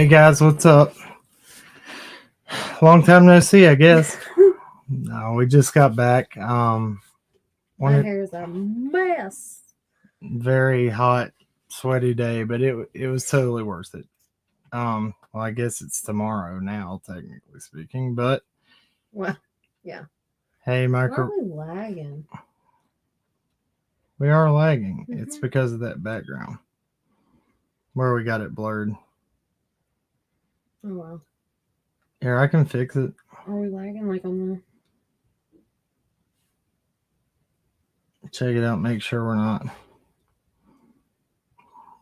Hey guys, what's up? Long time no see, I guess. No, we just got back. My hair's a mess. Very hot, sweaty day, but it was totally worth it. Well, I guess it's tomorrow now, technically speaking, but Well, yeah. hey, Why are we lagging? we are lagging. It's because of that background where we got it blurred. Oh well. Here, I can fix it. Are we lagging like on Check it out. Make sure we're not.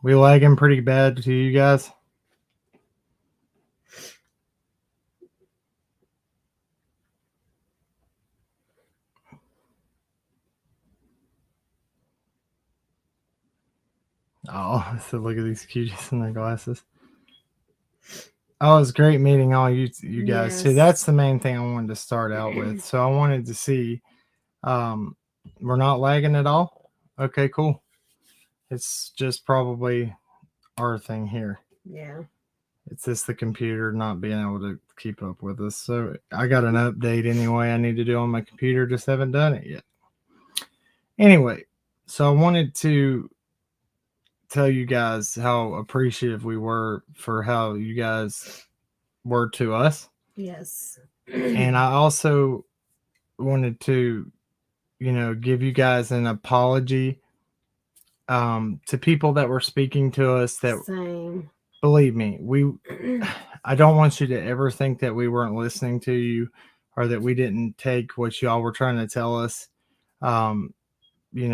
We lagging pretty bad to you guys. Oh, so look at these cuties in their glasses. Oh, it was great meeting all you guys Yes. too. That's the main thing I wanted to start out with. So I wanted to see, we're not lagging at all. Okay, cool. It's just probably our thing here. Yeah. It's just the computer not being able to keep up with us. So I got an update anyway I need to do on my computer. Just haven't done it yet. Anyway, so I wanted to tell you guys how appreciative we were for how you guys were to us. Yes. And I also wanted to, give you guys an apology to people that were speaking to us that Same. believe me, I don't want you to ever think that we weren't listening to you or that we didn't take what y'all were trying to tell us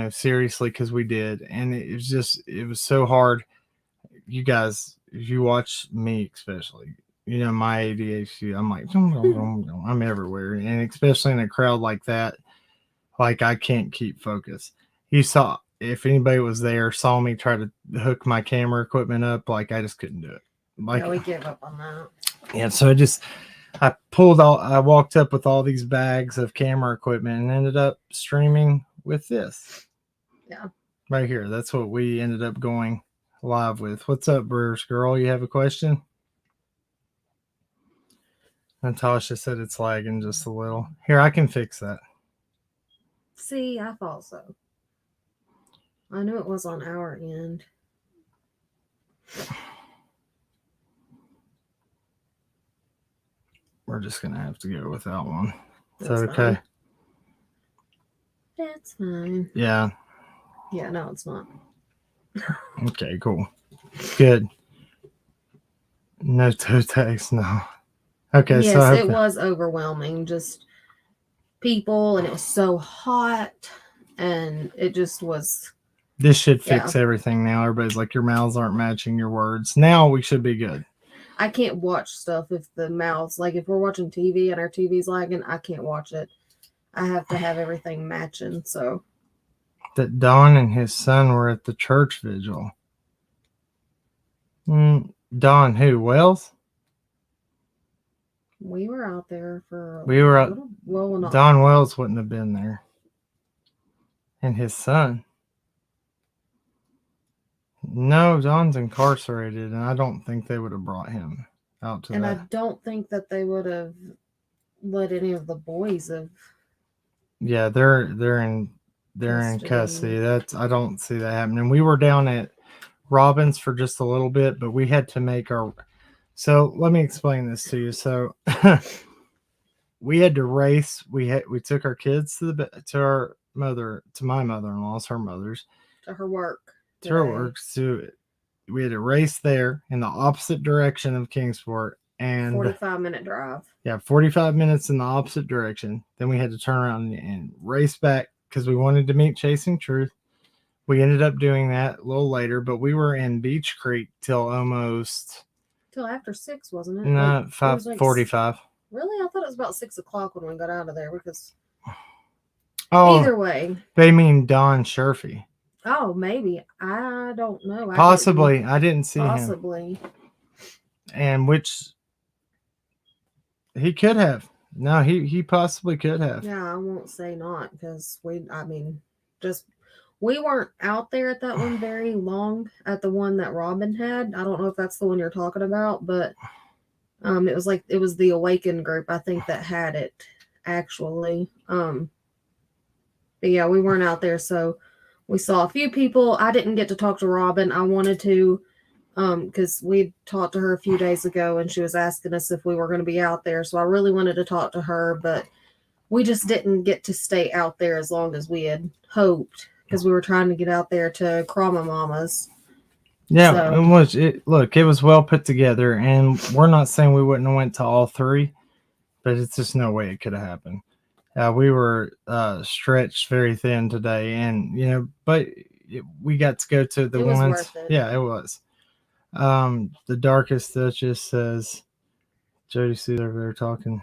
seriously, because we did. And it was so hard. You guys, if you watch me especially, my ADHD, I'm like I'm everywhere, and especially in a crowd like that, like I can't keep focus. You saw, if anybody was there, saw me try to hook my camera equipment up, like I just couldn't do it. Like, yeah, we gave up on that. Yeah, so I walked up with all these bags of camera equipment and ended up streaming with this. Yeah. Right here. That's what we ended up going live with. What's up, Brewers Girl? You have a question? Natasha said it's lagging just a little. Here, I can fix that. See, I thought so. I knew it was on our end. We're just gonna have to go with that one. Is That's that okay? fine. That's fine. Yeah. Yeah, no, it's not. Okay, cool. Good. No toe tags, no. Okay, yes, so it was overwhelming. Just people, and it was so hot, and it just was. This should fix everything now. Everybody's like, your mouths aren't matching your words. Now we should be good. I can't watch stuff if the mouths, like if we're watching TV and our TV's lagging, I can't watch it. I have to have everything matching. So that Don and his son were at the church vigil. Don who? Wells? We were out there for well, Don Wells wouldn't have been there. And his son. No, Don's incarcerated, and I don't think they would have brought him out to that. And I don't think that they would have let any of the boys have. Yeah, they're in custody. I don't see that happening. We were down at Robbins for just a little bit, but we had to make our. So let me explain this to you. So we had to race. We took our kids to my mother-in-law's, her mother's, to her work. To her work. So we had to race there in the opposite direction of Kingsport, and 45-minute drive. Yeah, 45 minutes in the opposite direction. Then we had to turn around and race back because we wanted to meet Chasing Truth. We ended up doing that a little later, but we were in Beach Creek till after 6, wasn't it? No, 5:45. Really? I thought it was about 6 o'clock when we got out of there because. Oh, either way. They mean Don Sherfy. Oh, maybe. I don't know. Possibly. I didn't see him. Possibly. And which he could have. No, he possibly could have. Yeah, I won't say not because just We weren't out there at that one very long, at the one that Robin had. I don't know if that's the one you're talking about, but it was the Awakened group, I think, that had it actually. But yeah, we weren't out there, so we saw a few people. I didn't get to talk to Robin. I wanted to, because we talked to her a few days ago, and she was asking us if we were going to be out there. So I really wanted to talk to her, but we just didn't get to stay out there as long as we had hoped, because we were trying to get out there to Krama Mama's. Yeah, So, look, it was well put together, and we're not saying we wouldn't have went to all three, but it's just no way it could have happened. We were stretched very thin today, and but we got to go to the it was ones. worth it. Yeah, it was. The Darkest Duchess says, Jody Sue over there talking.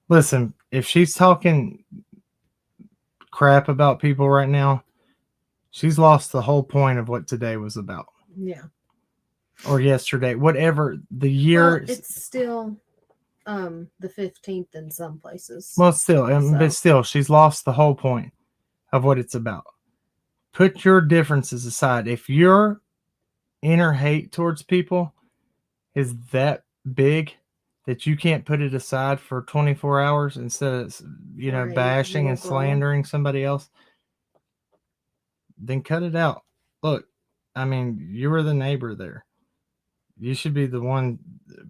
Listen, if she's talking crap about people right now, she's lost the whole point of what today was about. Yeah. Or yesterday, whatever the year. Well, it's still the 15th in some places. Well, still, but still, she's lost the whole point of what it's about. Put your differences aside. If your inner hate towards people is that big that you can't put it aside for 24 hours instead of Right, bashing and little girl. slandering somebody else, then cut it out. Look, I mean, you were the neighbor there. You should be the one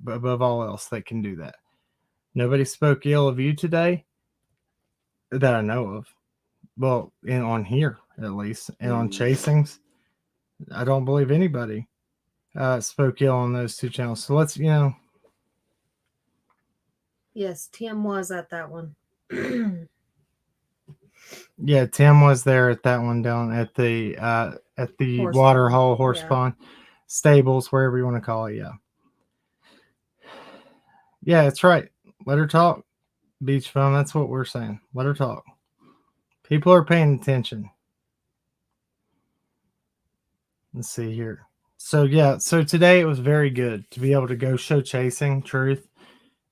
above all else that can do that. Nobody spoke ill of you today that I know of. Well, on here at least, and on Chasings, I don't believe anybody spoke ill on those two channels. So let's, Yes, Tim was at that one. Yeah, Tim was there at that one down at the Horse water pond, hole, horse yeah. pond, stables, wherever you want to call it. Yeah. Yeah, that's right. Let her talk. Beach phone. That's what we're saying. Let her talk. People are paying attention. Let's see here. So yeah, so today it was very good to be able to go show Chasing Truth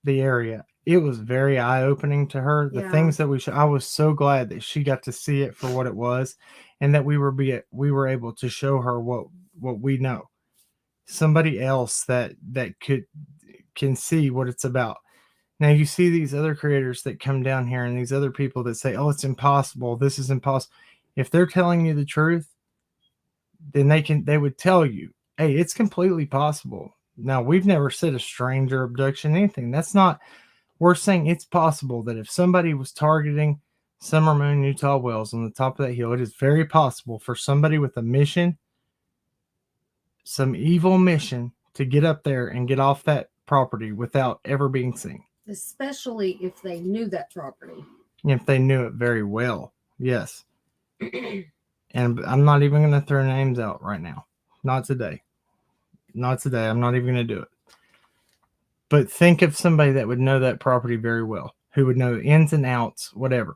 the area. It was very eye-opening to her. The Yeah. things that I was so glad that she got to see it for what it was, and that we were able to show her what we know. Somebody else that can see what it's about. Now you see these other creators that come down here and these other people that say, "Oh, it's impossible. This is impossible." If they're telling you the truth, then they would tell you, "Hey, it's completely possible." Now, we've never said a stranger abduction, anything. That's not, we're saying it's possible that if somebody was targeting Summer Moon Utah Wells on the top of that hill, it is very possible for somebody with a mission, some evil mission, to get up there and get off that property without ever being seen. Especially if they knew that property. If they knew it very well. Yes. And I'm not even going to throw names out right now. Not today. Not today. I'm not even going to do it. But think of somebody that would know that property very well, who would know ins and outs, whatever,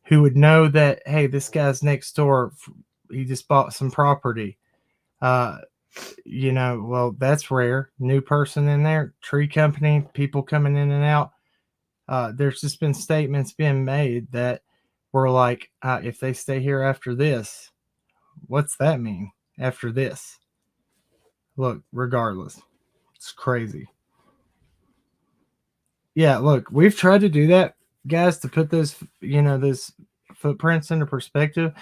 who would know that, hey, this guy's next door, he just bought some property. Well, that's rare. New person in there, tree company, people coming in and out. There's just been statements being made that were like, if they stay here after this, what's that mean after this? Look, regardless, it's crazy. Yeah, look, we've tried to do that, guys, to put those footprints into perspective.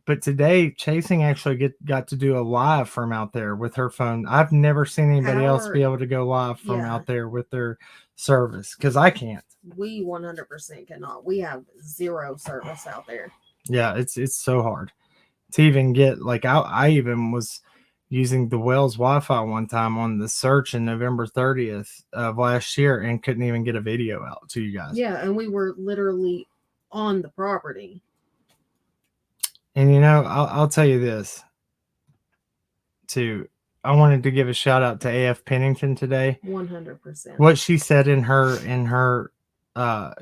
But today, Chasing actually got to do a live from out there with her phone. I've never seen anybody else be able to go live from out there with their service, because I can't. We 100% cannot. We have zero service out there. Yeah, it's so hard to even get, like, I even was using the Wells Wi-Fi one time on the search in November 30th of last year and couldn't even get a video out to you guys. Yeah, and we were literally on the property. And I'll tell you this too. I wanted to give a shout out to AF Pennington today. 100%. What she said in her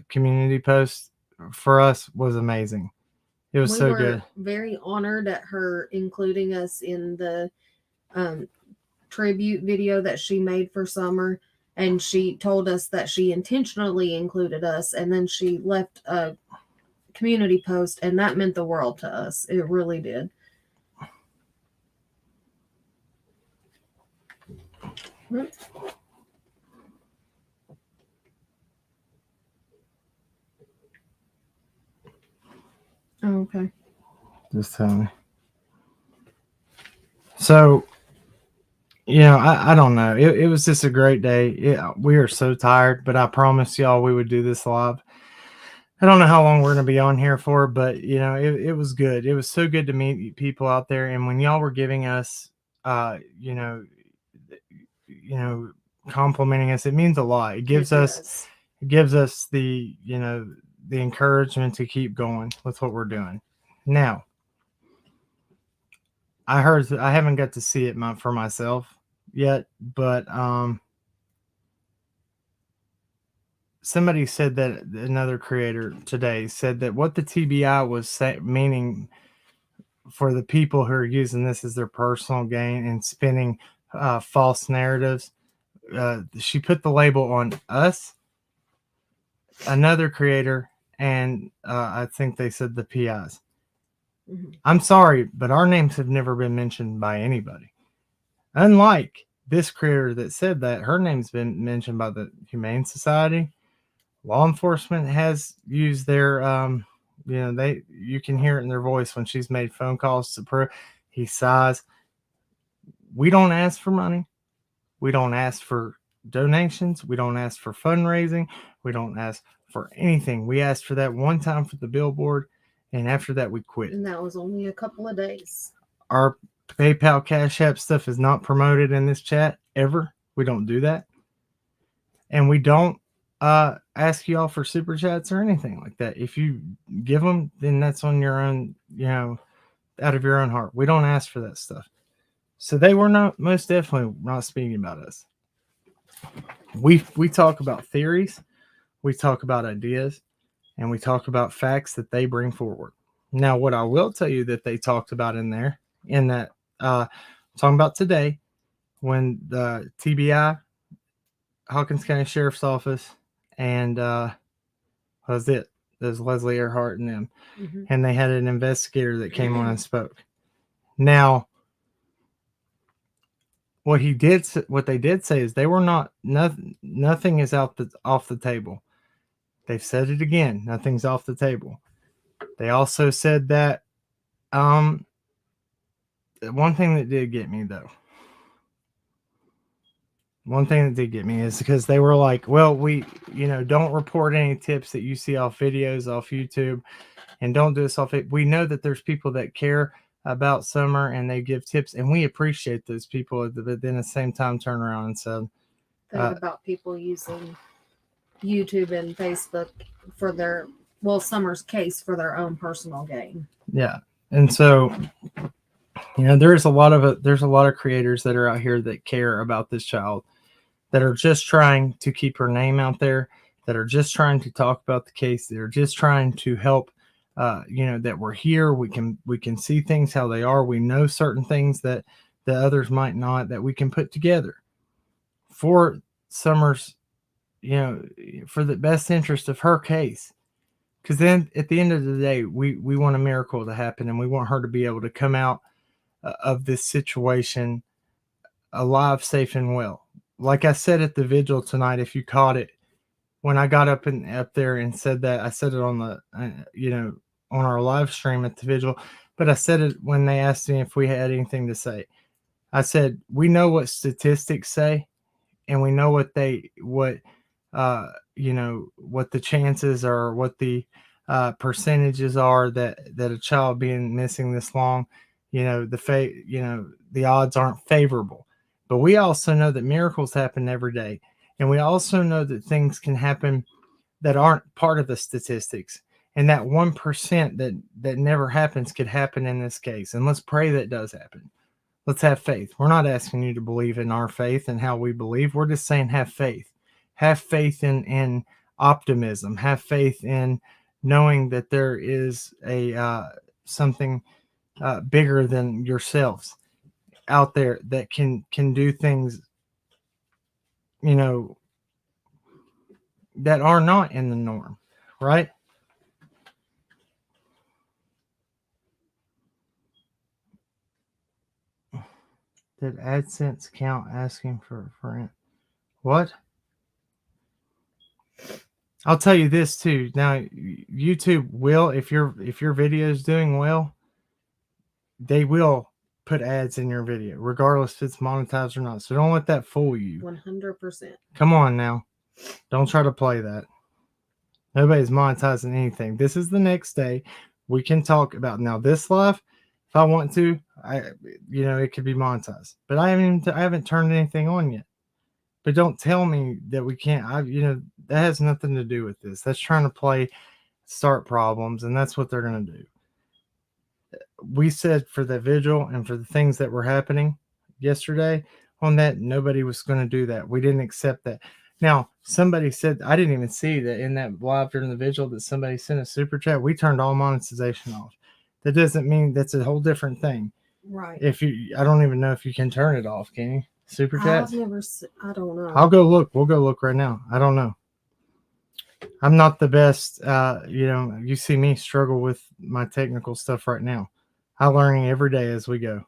community post for us was amazing. It was so good. Very honored at her including us in the tribute video that she made for Summer, and she told us that she intentionally included us, and then she left a community post, and that meant the world to us. It really did. Oh, okay. Just tell me. So, I don't know. It was just a great day. We are so tired, but I promised y'all we would do this live. I don't know how long we're going to be on here for, but it was good. It was so good to meet people out there. And when y'all were giving us, you know, complimenting us, it means a lot. It gives us the, the encouragement to keep going with what we're doing. Now, I haven't got to see it for myself yet, but somebody said that another creator today said that what the TBI was meaning for the people who are using this as their personal gain and spinning false narratives. She put the label on us, another creator, and I think they said the PIs. Mm-hmm. I'm sorry, but our names have never been mentioned by anybody. Unlike this creator that said that, her name's been mentioned by the Humane Society. Law enforcement has used their, you can hear it in their voice when she's made phone calls to prove. He sighs. We don't ask for money. We don't ask for donations. We don't ask for fundraising. We don't ask for anything. We asked for that one time for the billboard, and after that we quit. And that was only a couple of days. Our PayPal Cash App stuff is not promoted in this chat ever. We don't do that. And we don't ask y'all for super chats or anything like that. If you give them, then that's on your own, out of your own heart. We don't ask for that stuff. So they were most definitely not speaking about us. We talk about theories, we talk about ideas, and we talk about facts that they bring forward. Now, what I will tell you that they talked about in that talking about today, when the TBI, Hawkins County Sheriff's Office, and was it? There's Leslie Earhart and them, and they had an investigator that came on and spoke. Now, what they did say is they were nothing is off the table. They've said it again. Nothing's off the table. They also said that one thing that did get me though. One thing that did get me is because they were like, well, we, don't report any tips that you see off videos off YouTube, and don't do this off it. We know that there's people that care about Summer and they give tips, and we appreciate those people, but then at the same time turn around and said about people using YouTube and Facebook for Summer's case for their own personal gain. Yeah. And so, there's a lot of creators that are out here that care about this child, that are just trying to keep her name out there, that are just trying to talk about the case, that are just trying to help, that we're here. We can see things how they are. We know certain things that the others might not, that we can put together for Summer's, for the best interest of her case. Because then at the end of the day, we want a miracle to happen, and we want her to be able to come out of this situation alive, safe, and well. Like I said at the vigil tonight, if you caught it, when I got up there and said that, I said it on the, on our live stream at the vigil, but I said it when they asked me if we had anything to say. I said, we know what statistics say, and we know what the chances are, what the percentages are that a child being missing this long, the odds aren't favorable. But we also know that miracles happen every day. And we also know that things can happen that aren't part of the statistics. And that 1% that never happens could happen in this case. And let's pray that does happen. Let's have faith. We're not asking you to believe in our faith and how we believe. We're just saying have faith. Have faith in optimism. Have faith in knowing that there is a something bigger than yourselves out there that can do things, that are not in the norm, right? Did AdSense count asking for what? I'll tell you this too. Now, YouTube will, if your video is doing well, they will put ads in your video, regardless if it's monetized or not. So don't let that fool you. 100%. Come on now, don't try to play that. Nobody's monetizing anything. This is the next day. We can talk about now this live. If I want to, it could be monetized, but I haven't turned anything on yet. But don't tell me that we can't. That has nothing to do with this. That's trying to start problems, and that's what they're going to do. We said for the vigil and for the things that were happening yesterday on that, nobody was going to do that. We didn't accept that. Now, somebody said, I didn't even see that in that live during the vigil that somebody sent a super chat. We turned all monetization off. That doesn't mean that's a whole different thing. Right. I don't even know if you can turn it off, can you? Super chats? I don't know. I'll go look. We'll go look right now. I don't know. I'm not the best. You see me struggle with my technical stuff right now. I'm learning every day as we go.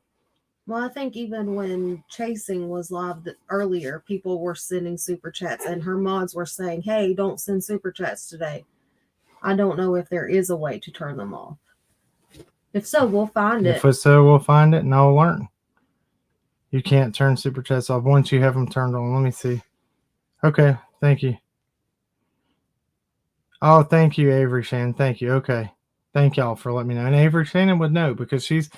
Well, I think even when Chasing was live earlier, people were sending super chats, and her mods were saying, hey, don't send super chats today. I don't know if there is a way to turn them off. If so, we'll find it. If so, we'll find it, and I'll learn. You can't turn super chats off once you have them turned on. Let me see. Okay, thank you. Oh, thank you, Avery Shannon. Thank you. Okay, thank y'all for letting me know. And Avery Shannon would know because she's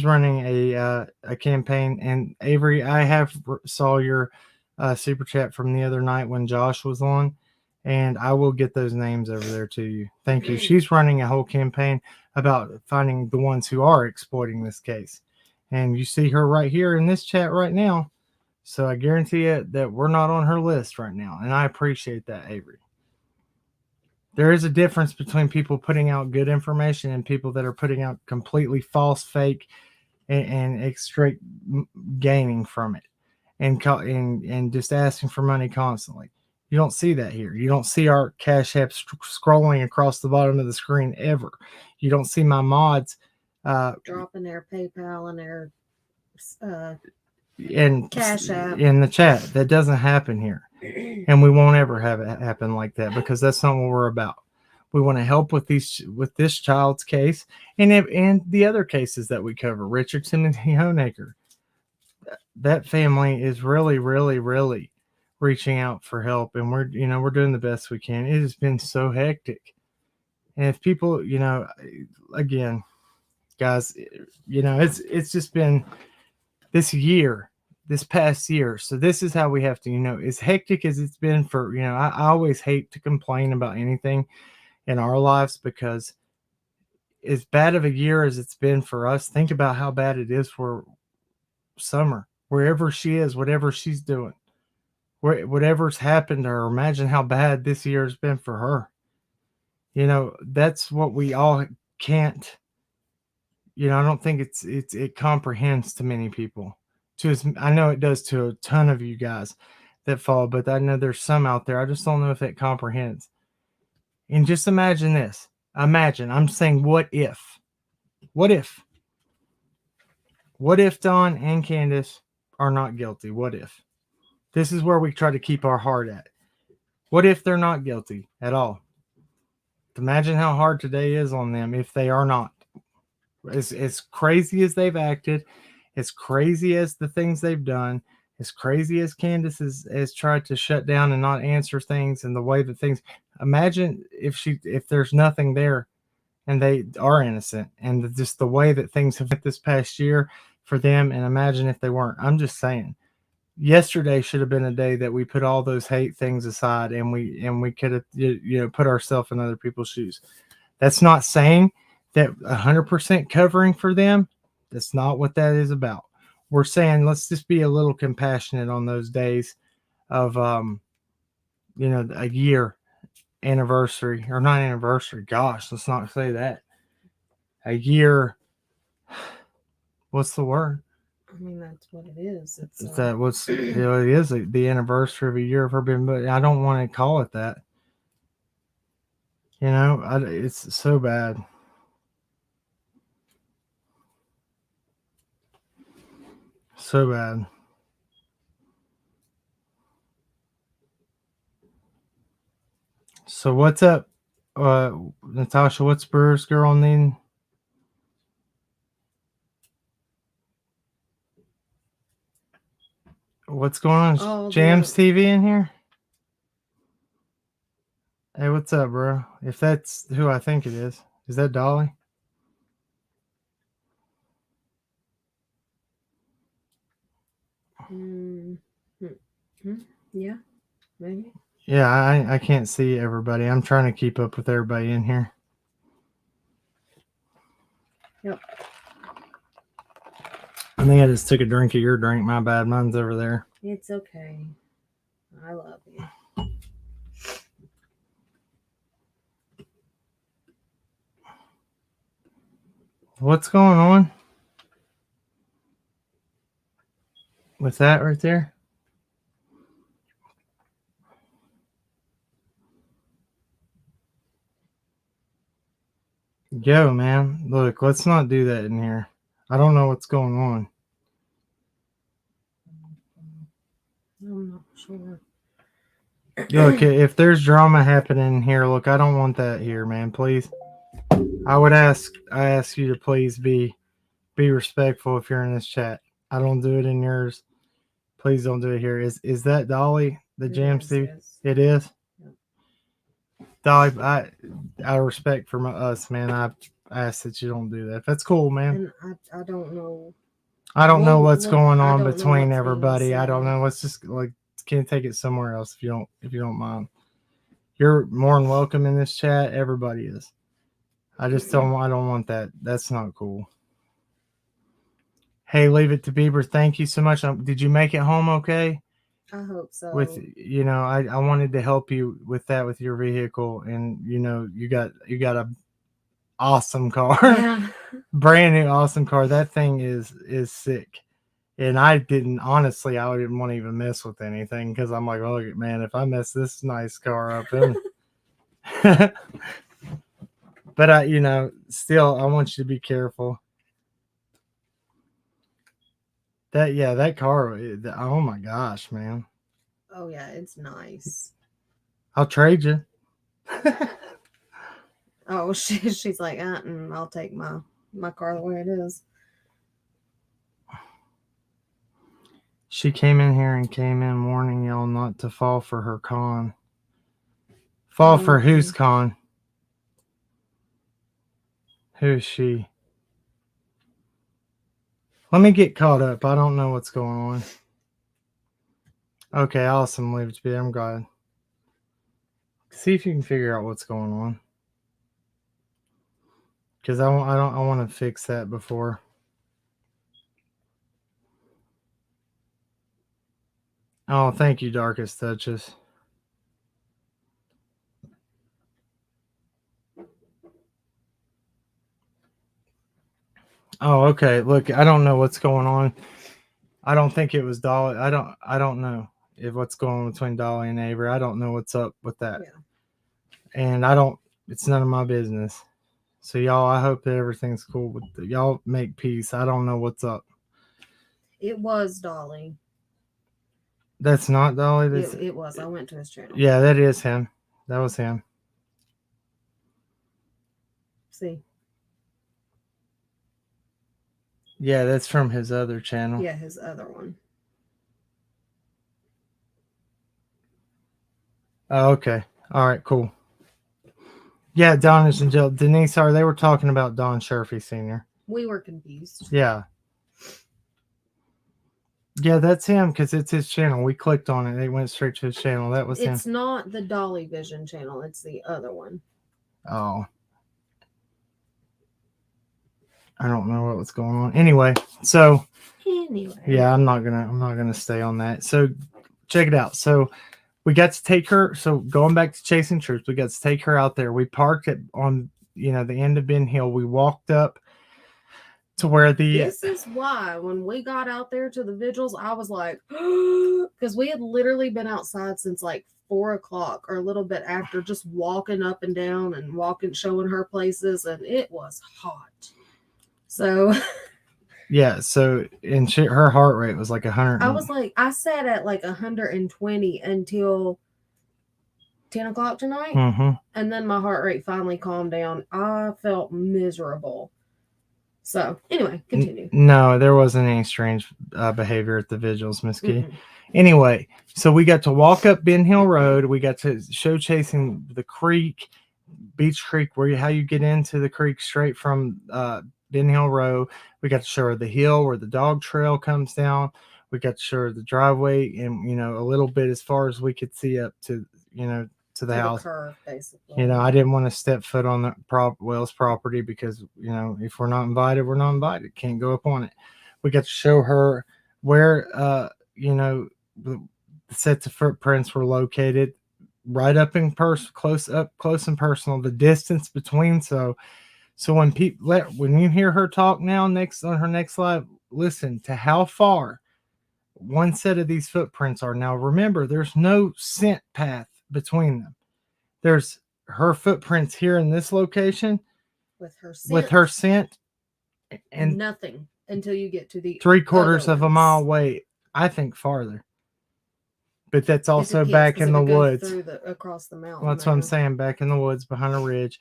running a campaign. And Avery, I saw your super chat from the other night when Josh was on, and I will get those names over there to you. Thank you. She's running a whole campaign about finding the ones who are exploiting this case. And you see her right here in this chat right now. So I guarantee you that we're not on her list right now. And I appreciate that, Avery. There is a difference between people putting out good information and people that are putting out completely false, fake, and straight gaining from it and just asking for money constantly. You don't see that here. You don't see our Cash App scrolling across the bottom of the screen ever. You don't see my mods dropping their PayPal and their and Cash App in the chat. That doesn't happen here. And we won't ever have it happen like that because that's not what we're about. We want to help with this child's case and the other cases that we cover. Richardson and Honaker. That family is really, really, really reaching out for help, and we're doing the best we can. It has been so hectic, and if people, again, guys, it's just been this past year. So this is how we have to, as hectic as it's been for, I always hate to complain about anything in our lives because as bad of a year as it's been for us, think about how bad it is for Summer, wherever she is, whatever she's doing, whatever's happened to her. Imagine how bad this year has been for her. That's what we all can't, I don't think it comprehends to many people. I know it does to a ton of you guys that follow, but I know there's some out there. I just don't know if it comprehends. And just imagine this. I'm saying what if? What if? What if Dawn and Candace are not guilty? What if? This is where we try to keep our heart at. What if they're not guilty at all? Imagine how hard today is on them if they are not. As crazy as they've acted, as crazy as the things they've done, as crazy as Candace has tried to shut down and not answer things and the way that things, imagine if there's nothing there and they are innocent and just the way that things have been this past year for them. And imagine if they weren't. I'm just saying yesterday should have been a day that we put all those hate things aside and we could have, put ourselves in other people's shoes. That's not saying that 100% covering for them. That's not what that is about. We're saying let's just be a little compassionate on those days of a year anniversary or not anniversary. Gosh, let's not say that. A year. What's the word? I mean, that's what it is. It is the anniversary of a year of her being, but I don't want to call it that. It's so bad. So bad. So what's up, Natasha? What's Brewer's girl needing? What's going on? Oh, Jams TV in here? Hey, what's up, bro? If that's who I think it is that Dolly? Yeah, maybe. Yeah, I can't see everybody. I'm trying to keep up with everybody in here. Yep. I think I just took a drink of your drink. My bad. Mine's over there. It's okay. I love you. What's going on with that right there? Yo, man. Look, let's not do that in here. I don't know what's going on. I'm not sure. Look, if there's drama happening here, look, I don't want that here, man. Please. I ask you to please be respectful if you're in this chat. I don't do it in yours. Please don't do it here. Is that Dolly, the Jam Steve? Yes. It is. Yep. Dolly, I respect for us, man. I ask that you don't do that. That's cool, man. And I don't know. I don't know what's going on don't know between what's everybody. being I don't said. know. Let's just can you take it somewhere else if you don't mind. You're more than welcome in this chat. Everybody is. I just I don't want that. That's not cool. Hey, leave it to Bieber. Thank you so much. Did you make it home okay? I hope so. With I wanted to help you with that with your vehicle, and you got a awesome car. Yeah. Brand new awesome car. That thing is sick. And I didn't want to even mess with anything because I'm like, oh man, if I mess this nice car up, then but still I want you to be careful. That car, oh my gosh, man. Oh yeah, it's nice. I'll trade you. Oh, she's like, I'll take my car the way it is. She came in here and came in warning y'all not to fall for her con. Fall for whose con? Who's she? Let me get caught up. I don't know what's going on. Okay, awesome. Leave it to be. I'm glad. See if you can figure out what's going on. Because I want to fix that before. Oh, thank you, Darkest Touches. Oh, okay. Look, I don't know what's going on. I don't think it was Dolly. I don't know what's going on between Dolly and Avery. I don't know what's up with that. Yeah. And it's none of my business. So y'all, I hope that everything's cool with y'all. Make peace. I don't know what's up. It was Dolly. That's not Dolly. It was. I went to his channel. Yeah, that is him. That was him. See. Yeah, that's from his other channel. Yeah, his other one. Oh, okay. All right, cool. Yeah, Don and Jill. Denise, they were talking about Don Sherfy Sr. We were confused. Yeah. Yeah, that's him because it's his channel. We clicked on it. It went straight to his channel. That was him. It's not the Dolly Vision channel. It's the other one. Oh. I don't know what was going on. Anyway. Yeah, I'm not gonna stay on that. So check it out. So we got to take her. So going back to Chasing Truth, we got to take her out there. We parked on the end of Ben Hill. We walked up to where this is why when we got out there to the vigils, I was like, because we had literally been outside since like 4 o'clock or a little bit after, just walking up and down and showing her places, and it was hot. So Yeah. So, and her heart rate was like 100. I was like, I sat at like 120 until 10 o'clock tonight. Mm-hmm. And then my heart rate finally calmed down. I felt miserable. So, anyway, continue. No, there wasn't any strange behavior at the vigils, Miss Key. Mm-mm. Anyway, so we got to walk up Ben Hill Road. We got to show chasing the creek, Beach Creek, how you get into the creek straight from Ben Hill Road. We got to show her the hill where the dog trail comes down. We got to show her the driveway, and a little bit as far as we could see up to to the house. Curve, basically. I didn't want to step foot on the Wells property because if we're not invited, we're not invited. Can't go up on it. We got to show her where the sets of footprints were located, right up in close and personal. The distance between, so when when you hear her talk now on her next slide, listen to how far one set of these footprints are. Now remember, there's no scent path between them. There's her footprints here in this location with her scent, and nothing until you get to the 3/4 of a mile away. I think farther, but that's also back in the woods across the mountain. Well, that's what I'm saying. Back in the woods behind a ridge.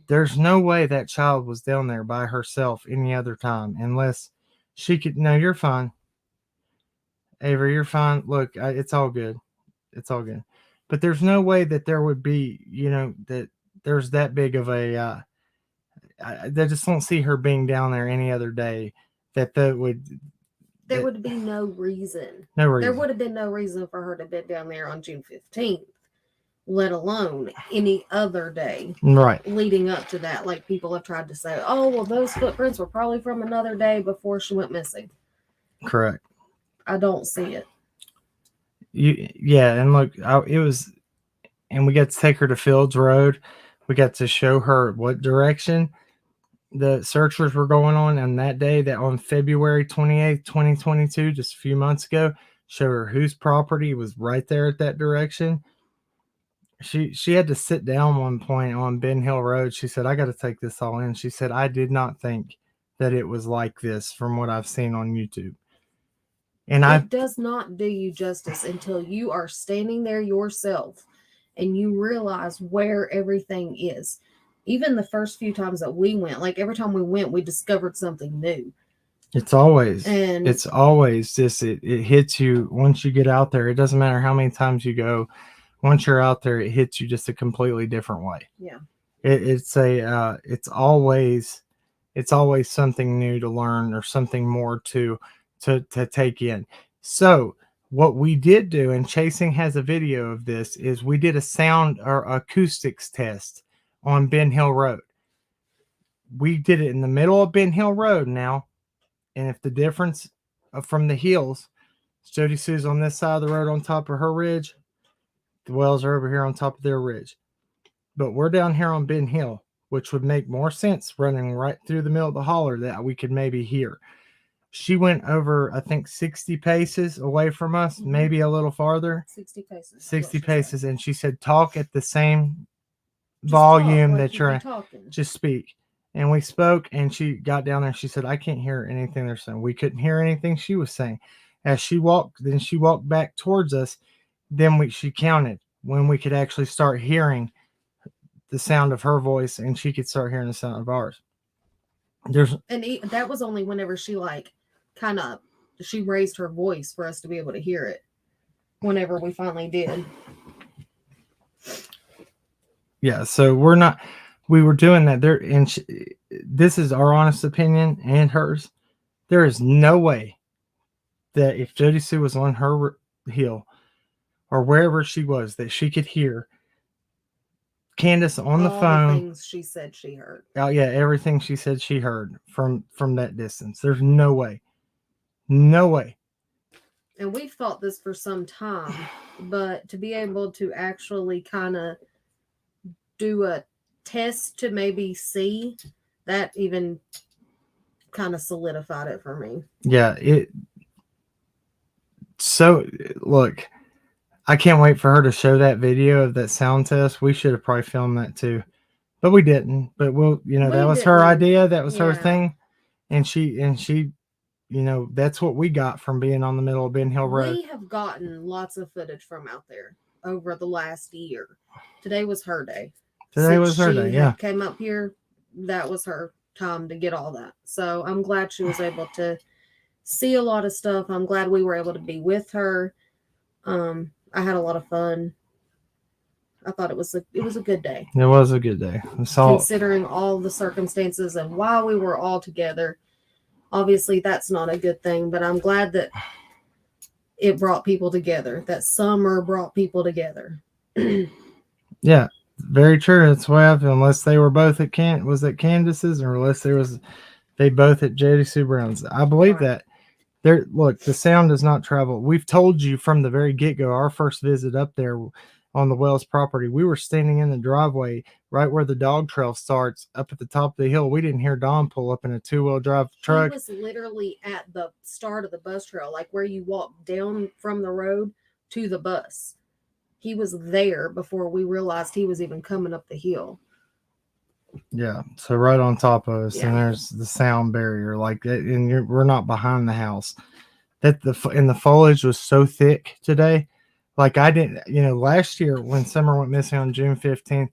There's no way that child was down there by herself any other time unless she could. No, you're fine, Avery. You're fine. Look, it's all good. It's all good. But there's no way that there would be, that there's that big of a. I just don't see her being down there any other day. There would be no reason. No reason. There would have been no reason for her to be down there on June 15th, let alone any other day. Right. Leading up to that, like people have tried to say, oh, well, those footprints were probably from another day before she went missing. Correct. I don't see it. And look, and we got to take her to Fields Road. We got to show her what direction the searchers were going on that day, that on February 28th, 2022, just a few months ago. Show her whose property was right there at that direction. She had to sit down one point on Ben Hill Road. She said, I got to take this all in. She said, I did not think that it was like this from what I've seen on YouTube. And it does not do you justice until you are standing there yourself and you realize where everything is. Even the first few times that we went, like every time we went, we discovered something new. It's always just, it hits you once you get out there. It doesn't matter how many times you go. Once you're out there, it hits you just a completely different way. Yeah. It's always something new to learn or something more to take in. So what we did do, and Chasing has a video of this, is we did a sound or acoustics test on Ben Hill Road. We did it in the middle of Ben Hill Road now. And if the difference from the hills, Jody Sue's on this side of the road on top of her ridge, the Wells are over here on top of their ridge. But we're down here on Ben Hill, which would make more sense running right through the middle of the holler that we could maybe hear. She went over, I think, 60 paces away from us, maybe a little farther. 60 paces. 60 paces. And she said, talk at the same volume that you're talking. Just speak. And we spoke, and she got down there. She said, I can't hear anything they're saying. We couldn't hear anything she was saying. As she walked back towards us. Then she counted when we could actually start hearing the sound of her voice, and she could start hearing the sound of ours. That was only whenever she she raised her voice for us to be able to hear it. Whenever we finally did. Yeah, so we were doing that there, and this is our honest opinion and hers. There is no way that if Jody Sue was on her hill or wherever she was, that she could hear Candace on the phone. The things she said she heard. Oh yeah, everything she said she heard from that distance. There's no way. No way. And we've thought this for some time, but to be able to actually kind of do a test to maybe see, that even kind of solidified it for me. Yeah, so look, I can't wait for her to show that video of that sound test. We should have probably filmed that too, but we didn't. But that was her idea. That was her thing. And she, that's what we got from being on the middle of Ben Hill Road. We have gotten lots of footage from out there over the last year. Today was her day. Today was her day, yeah. Came up here, that was her time to get all that. So I'm glad she was able to see a lot of stuff. I'm glad we were able to be with her. I had a lot of fun. I thought it was a good day. It was a good day. Considering all the circumstances and why we were all together. Obviously, that's not a good thing, but I'm glad that it brought people together. That summer brought people together. Yeah, very true. That's why I feel. Unless they were both at Candace's, or unless they both at Jody Sue Brown's. I believe that. Look, the sound does not travel. We've told you from the very get-go, our first visit up there on the Wells property, we were standing in the driveway right where the dog trail starts up at the top of the hill. We didn't hear Don pull up in a two-wheel drive truck. He was literally at the start of the bus trail, like where you walk down from the road to the bus. He was there before we realized he was even coming up the hill. Yeah, so right on top of us, and there's the sound barrier, like that, and we're not behind the house. The foliage was so thick today, like I didn't, last year when Summer went missing on June 15th,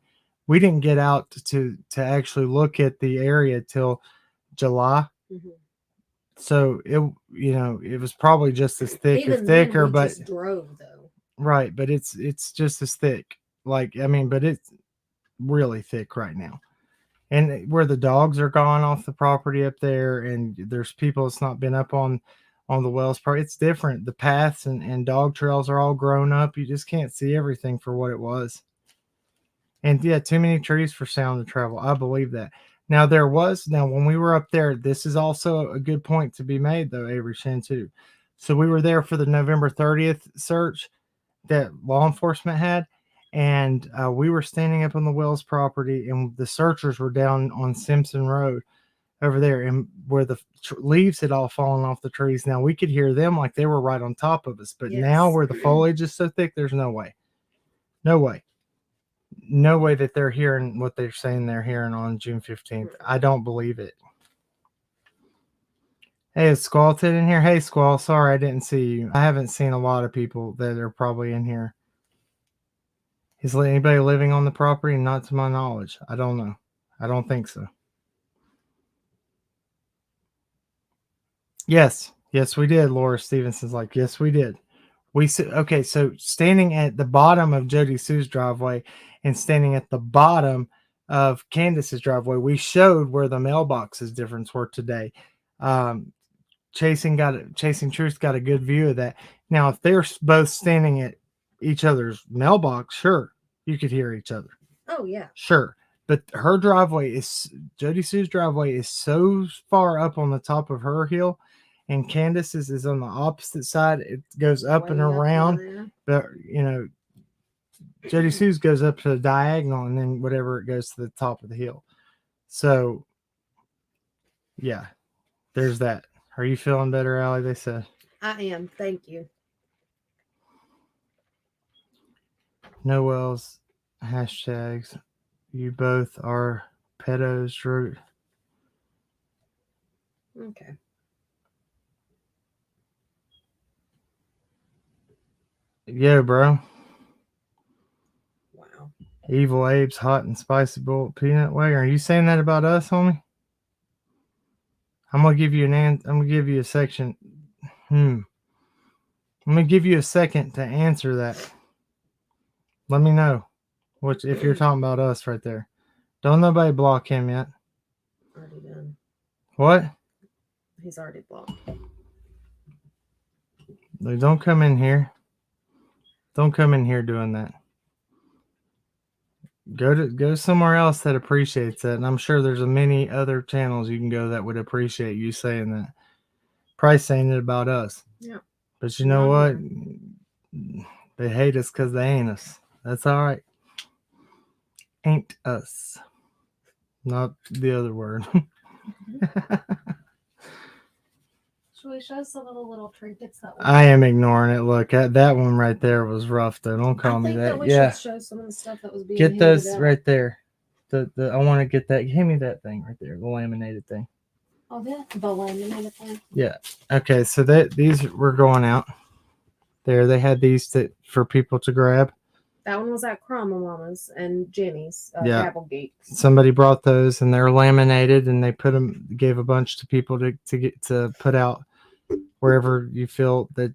we didn't get out to actually look at the area till July. Mm-hmm. So it was probably just as thick, even or thicker, then we but just drove though. Right, but it's just as thick. But it's really thick right now. And where the dogs are gone off the property up there, and there's people that's not been up on the Wells part, it's different. The paths and dog trails are all grown up. You just can't see everything for what it was. And yeah, too many trees for sound to travel. I believe that. Now when we were up there, this is also a good point to be made though, Avery Shin too. So we were there for the November 30th search that law enforcement had. And we were standing up on the Wells property, and the searchers were down on Simpson Road over there, and where the leaves had all fallen off the trees. Now we could hear them like they were right on top of us, but now where the foliage is so thick, there's no way that they're hearing what they're saying they're hearing on June 15th. I don't believe it. Hey, is Squall Ted in here? Hey, Squall, sorry I didn't see you. I haven't seen a lot of people that are probably in here. Is anybody living on the property? Not to my knowledge. I don't know. I don't think so. Yes, we did. Laura Stevenson's like, yes, we did. Okay, so standing at the bottom of Jody Sue's driveway and standing at the bottom of Candace's driveway, we showed where the mailboxes difference were today. Chasing Truth got a good view of that. Now, if they're both standing at each other's mailbox, sure, you could hear each other. Oh yeah, sure. But Jody Sue's driveway is so far up on the top of her hill, and Candace's is on the opposite side. It goes up and around, but Jody Sue's goes up to the diagonal, and then whatever it goes to the top of the hill. So yeah, there's that. Are you feeling better, Allie? They said. I am. Thank you. Noel's hashtags. You both are pedos, Drew. Okay. Yeah, bro. Wow. Evil Abe's hot and spicy boiled peanut way. Are you saying that about us, homie? I'm gonna give you I'm gonna give you a section. I'm gonna give you a second to answer that. Let me know if you're talking about us right there. Don't nobody block him yet. Already done. What? He's already blocked. Don't come in here. Don't come in here doing that. Go somewhere else that appreciates that. And I'm sure there's many other channels you can go that would appreciate you saying that. Probably saying it about us. Yeah. But you know what? They hate us because they ain't us. That's all right. Ain't us. Not the other word. Should we show some of the little trinkets that I am ignoring it. Look, that one right there was rough though. Don't call me that. We should show some of the stuff that was being Get those right there. I want to get that. Give me that thing right there, the laminated thing. Oh, the laminated thing. Yeah. Okay, so these were going out there. They had these for people to grab. That one was at Cromwell Mama's and Jenny's, Yeah. Gabble Geeks. Somebody brought those, and they're laminated, and they gave a bunch to people to get to put out wherever you feel that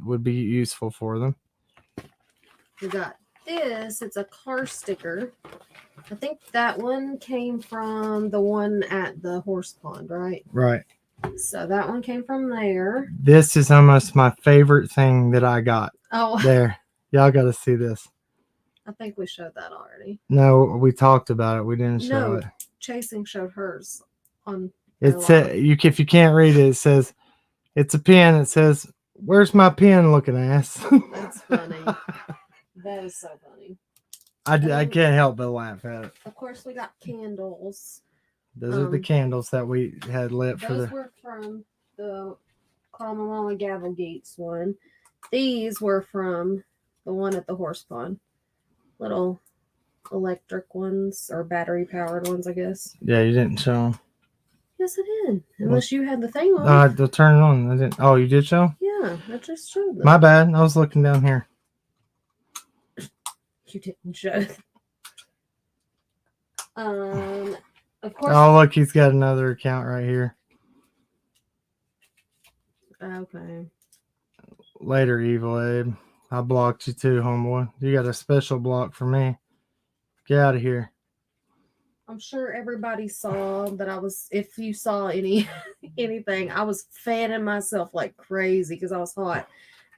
would be useful for them. We got this. It's a car sticker. I think that one came from the one at the horse pond, right? Right. So that one came from there. This is almost my favorite thing that I got. Oh, there. Y'all got to see this. I think we showed that already. No, we talked about it. We didn't show it. Chasing showed hers on. It said if you can't read it, it says it's a pen. It says, "Where's my pen, looking ass?" That's funny. That is so funny. I can't help but laugh at it. Of course, we got candles. Those are the candles that we had lit for Those were from the Cromwell Gavel Gates one. These were from the one at the horse pond. Little electric ones or battery powered ones, I guess. Yeah, you didn't show them. Yes, I did. Unless you had the thing on. They'll turn it on. I didn't. Oh, you did show? Yeah, I just showed them. My bad. I was looking down here. You didn't show. Of course. Oh, look, he's got another account right here. Okay. Later, Evil Abe. I blocked you too, homeboy. You got a special block for me. Get out of here. I'm sure everybody saw that I was, if you saw anything, I was fanning myself like crazy because I was hot.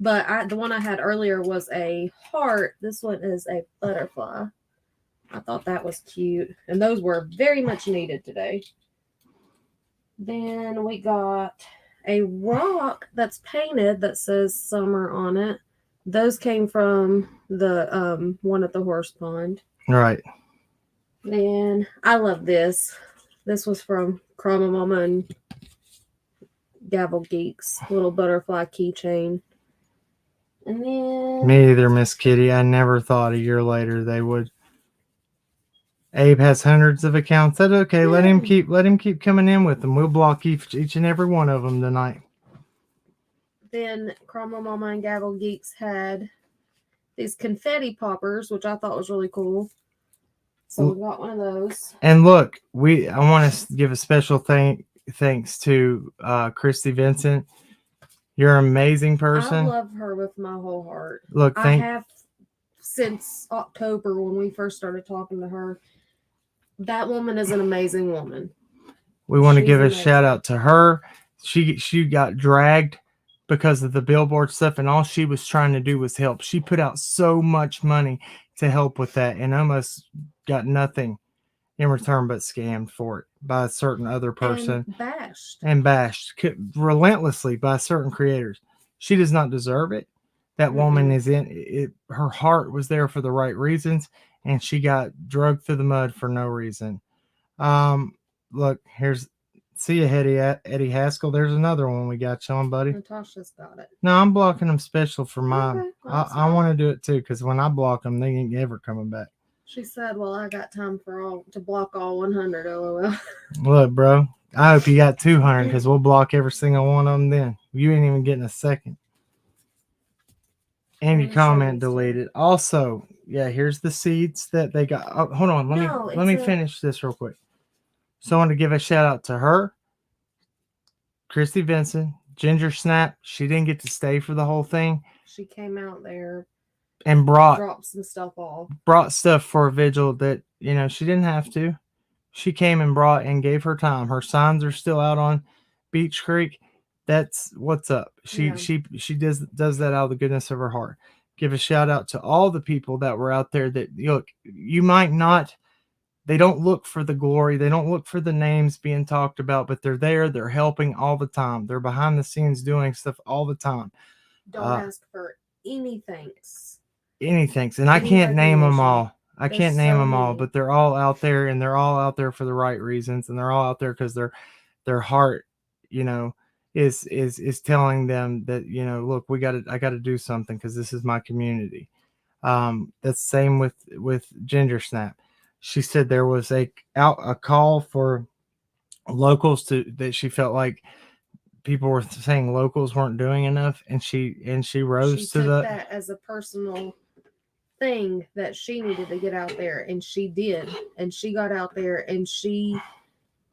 But the one I had earlier was a heart. This one is a butterfly. I thought that was cute. And those were very much needed today. Then we got a rock that's painted that says summer on it. Those came from the one at the horse pond. Right. And I love this. This was from Chroma Mama and Gavel Geeks. Little butterfly keychain. And then me either, Miss Kitty. I never thought a year later they would. Abe has hundreds of accounts. That's okay. Yeah. Let him keep coming in with them. We'll block each and every one of them tonight. Then Chroma Mama and Gavel Geeks had these confetti poppers, which I thought was really cool. So we got one of those. And look, I want to give a special thanks to Christy Vincent. You're an amazing person. I love her with my whole heart. Look, I have since October when we first started talking to her. That woman is an amazing woman. We want to give a shout out to her. She got dragged because of the billboard stuff, and all she was trying to do was help. She put out so much money to help with that and almost got nothing in return but scammed for it by a certain other person. And bashed relentlessly by certain creators. She does not deserve it. That woman is in it. Her heart was there for the right reasons, and she got drugged through the mud for no reason. Look, see you, Eddie Haskell. There's another one we got you on, buddy. Natasha's got it. No, I'm blocking them special for mine. Okay, I want to do it too, because when I block them, they ain't ever coming back. She said, well, I got time to block all 100, LOL. Look, bro, I hope you got 200, because we'll block every single one of them then. You ain't even getting a second. And your comment deleted. Also, yeah, here's the seeds that they got. Oh, hold on. Let me finish this real quick. So I want to give a shout out to her, Christy Vincent, Ginger Snap. She didn't get to stay for the whole thing. She came out there and dropped some stuff off. Brought stuff for Vigil that, she didn't have to. She came and brought and gave her time. Her signs are still out on Beach Creek. That's what's up. She does that out of the goodness of her heart. Give a shout out to all the people that were out there that, look, you might not, they don't look for the glory. They don't look for the names being talked about, but they're there. They're helping all the time. They're behind the scenes doing stuff all the time. Don't ask for any thanks. And I can't name them all. Can't name them all, but they're all out there, and they're all out there for the right reasons, and they're all out there because their heart, is telling them that, look, I got to do something because this is my community. That's same with Ginger Snap. She said there was a call for locals that she felt like people were saying locals weren't doing enough, and she rose She to took the that as a personal thing that she needed to get out there, and she did. And she got out there, and she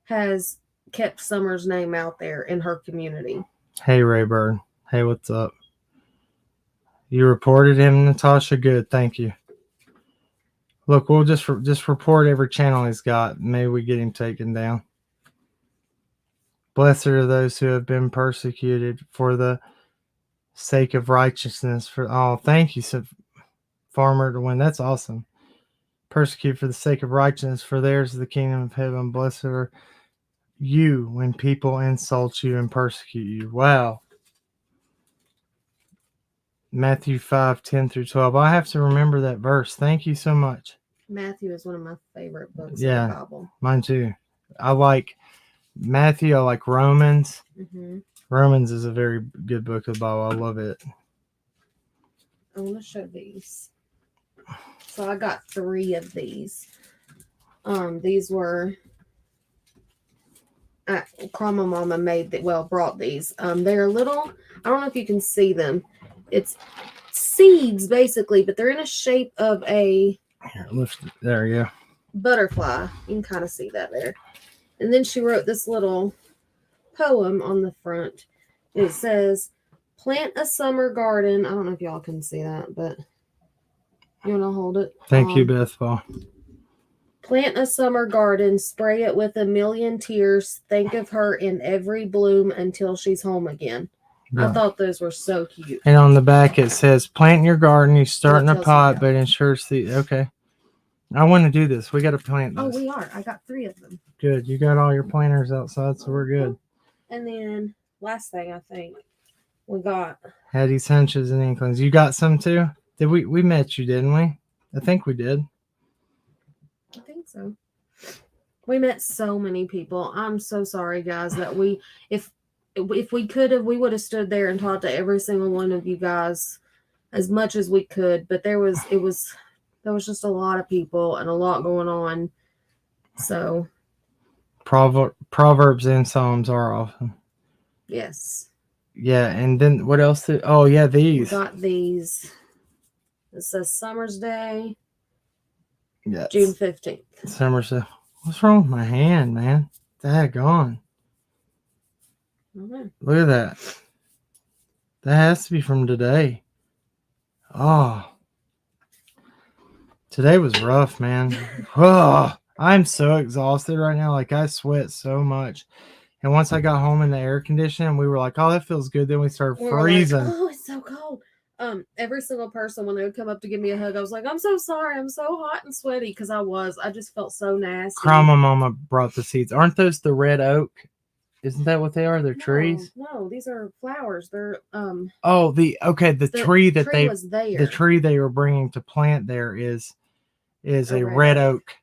has kept Summer's name out there in her community. Hey Rayburn, hey, what's up? You reported him, Natasha. Good, thank you. Look, we'll just report every channel he's got. Maybe we get him taken down. Blessed are those who have been persecuted for the sake of righteousness. Thank you, Farmer to win. That's awesome. Persecute for the sake of righteousness, for theirs is the kingdom of heaven. Blessed are you when people insult you and persecute you. Wow. Matthew 5:10-12. I have to remember that verse. Thank you so much. Matthew is one of my favorite books Yeah, of the Bible. Mine too. I like Matthew. I like Romans. Mm-hmm. Romans is a very good book of the Bible. I love it. I want to show these. So I got 3 of these. These were Krama Mama brought these. They're little. I don't know if you can see them. It's seeds basically, but they're in a shape of a Here, lift it. There you go. Butterfly. You can kind of see that there. And then she wrote this little poem on the front. It says, "Plant a summer garden." I don't know if y'all can see that, but you want to hold it? Thank you, Beth Paul. "Plant a summer garden, spray it with a million tears. Think of her in every bloom until she's home again." Yeah. I thought those were so cute. And on the back it says, "Plant in your garden. You start in a pot, but ensure the." Okay. I want to do this. We got to plant this. Oh, we are. I got 3 of them. Good. You got all your planters outside, so we're good. And then last thing I think we got Hattie's Hunches and Inklings. You got some too? Did we met you, didn't we? I think we did. I think so. We met so many people. I'm so sorry, guys, that if we could have, we would have stood there and talked to every single one of you guys as much as we could. But there was just a lot of people and a lot going on. So Proverbs and Psalms are awesome. Yes. Yeah, and then what else? These. We got these. It says Summer's Day. Yes. June 15th. Summer's Day. What's wrong with my hand, man? Daggone. Mm-hmm. Look at that. That has to be from today. Oh. Today was rough, man. Oh, I'm so exhausted right now. Like, I sweat so much. And once I got home in the air conditioning, we were like, oh, that feels good. Then we started freezing. Like, oh, it's so cold. Every single person, when they would come up to give me a hug, I was like, I'm so sorry. I'm so hot and sweaty, because I just felt so nasty. Krama Mama brought the seeds. Aren't those the red oak? Isn't that what they are? They're trees? No, these are flowers. They're the tree that the tree they were bringing to plant there is a red oak,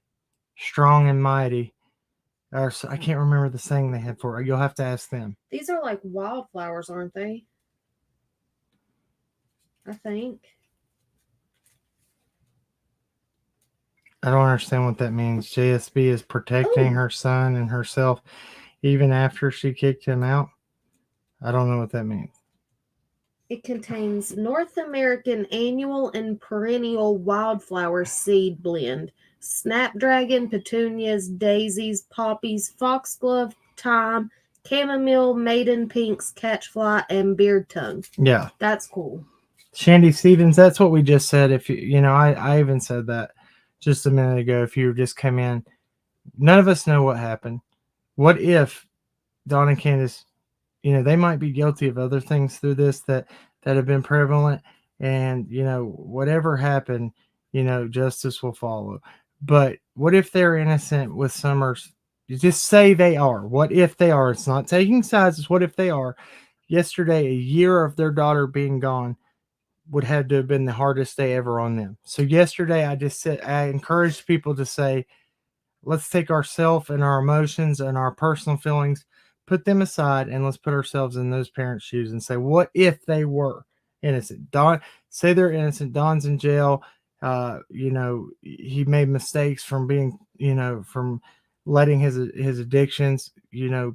strong and mighty. Or I can't remember the saying they had for it. You'll have to ask them. These are like wildflowers, aren't they? I think. I don't understand what that means. JSB is protecting her son and herself even after she kicked him out. I don't know what that means. It contains North American annual and perennial wildflower seed blend. Snapdragon, petunias, daisies, poppies, foxglove, thyme, chamomile, maiden pinks, catchfly, and beard tongue. Yeah. That's cool. Shandy Stevens, that's what we just said. If I even said that just a minute ago. If you just come in, none of us know what happened. What if Don and Candace, they might be guilty of other things through this that have been prevalent, and whatever happened, justice will follow. But what if they're innocent with Summers? You just say they are. What if they are? It's not taking sides. It's what if they are. Yesterday, a year of their daughter being gone would have to have been the hardest day ever on them. So yesterday, I encouraged people to say, let's take ourselves and our emotions and our personal feelings, put them aside, and let's put ourselves in those parents' shoes and say, what if they were innocent? Say they're innocent. Don's in jail. He made mistakes from being, from letting his addictions,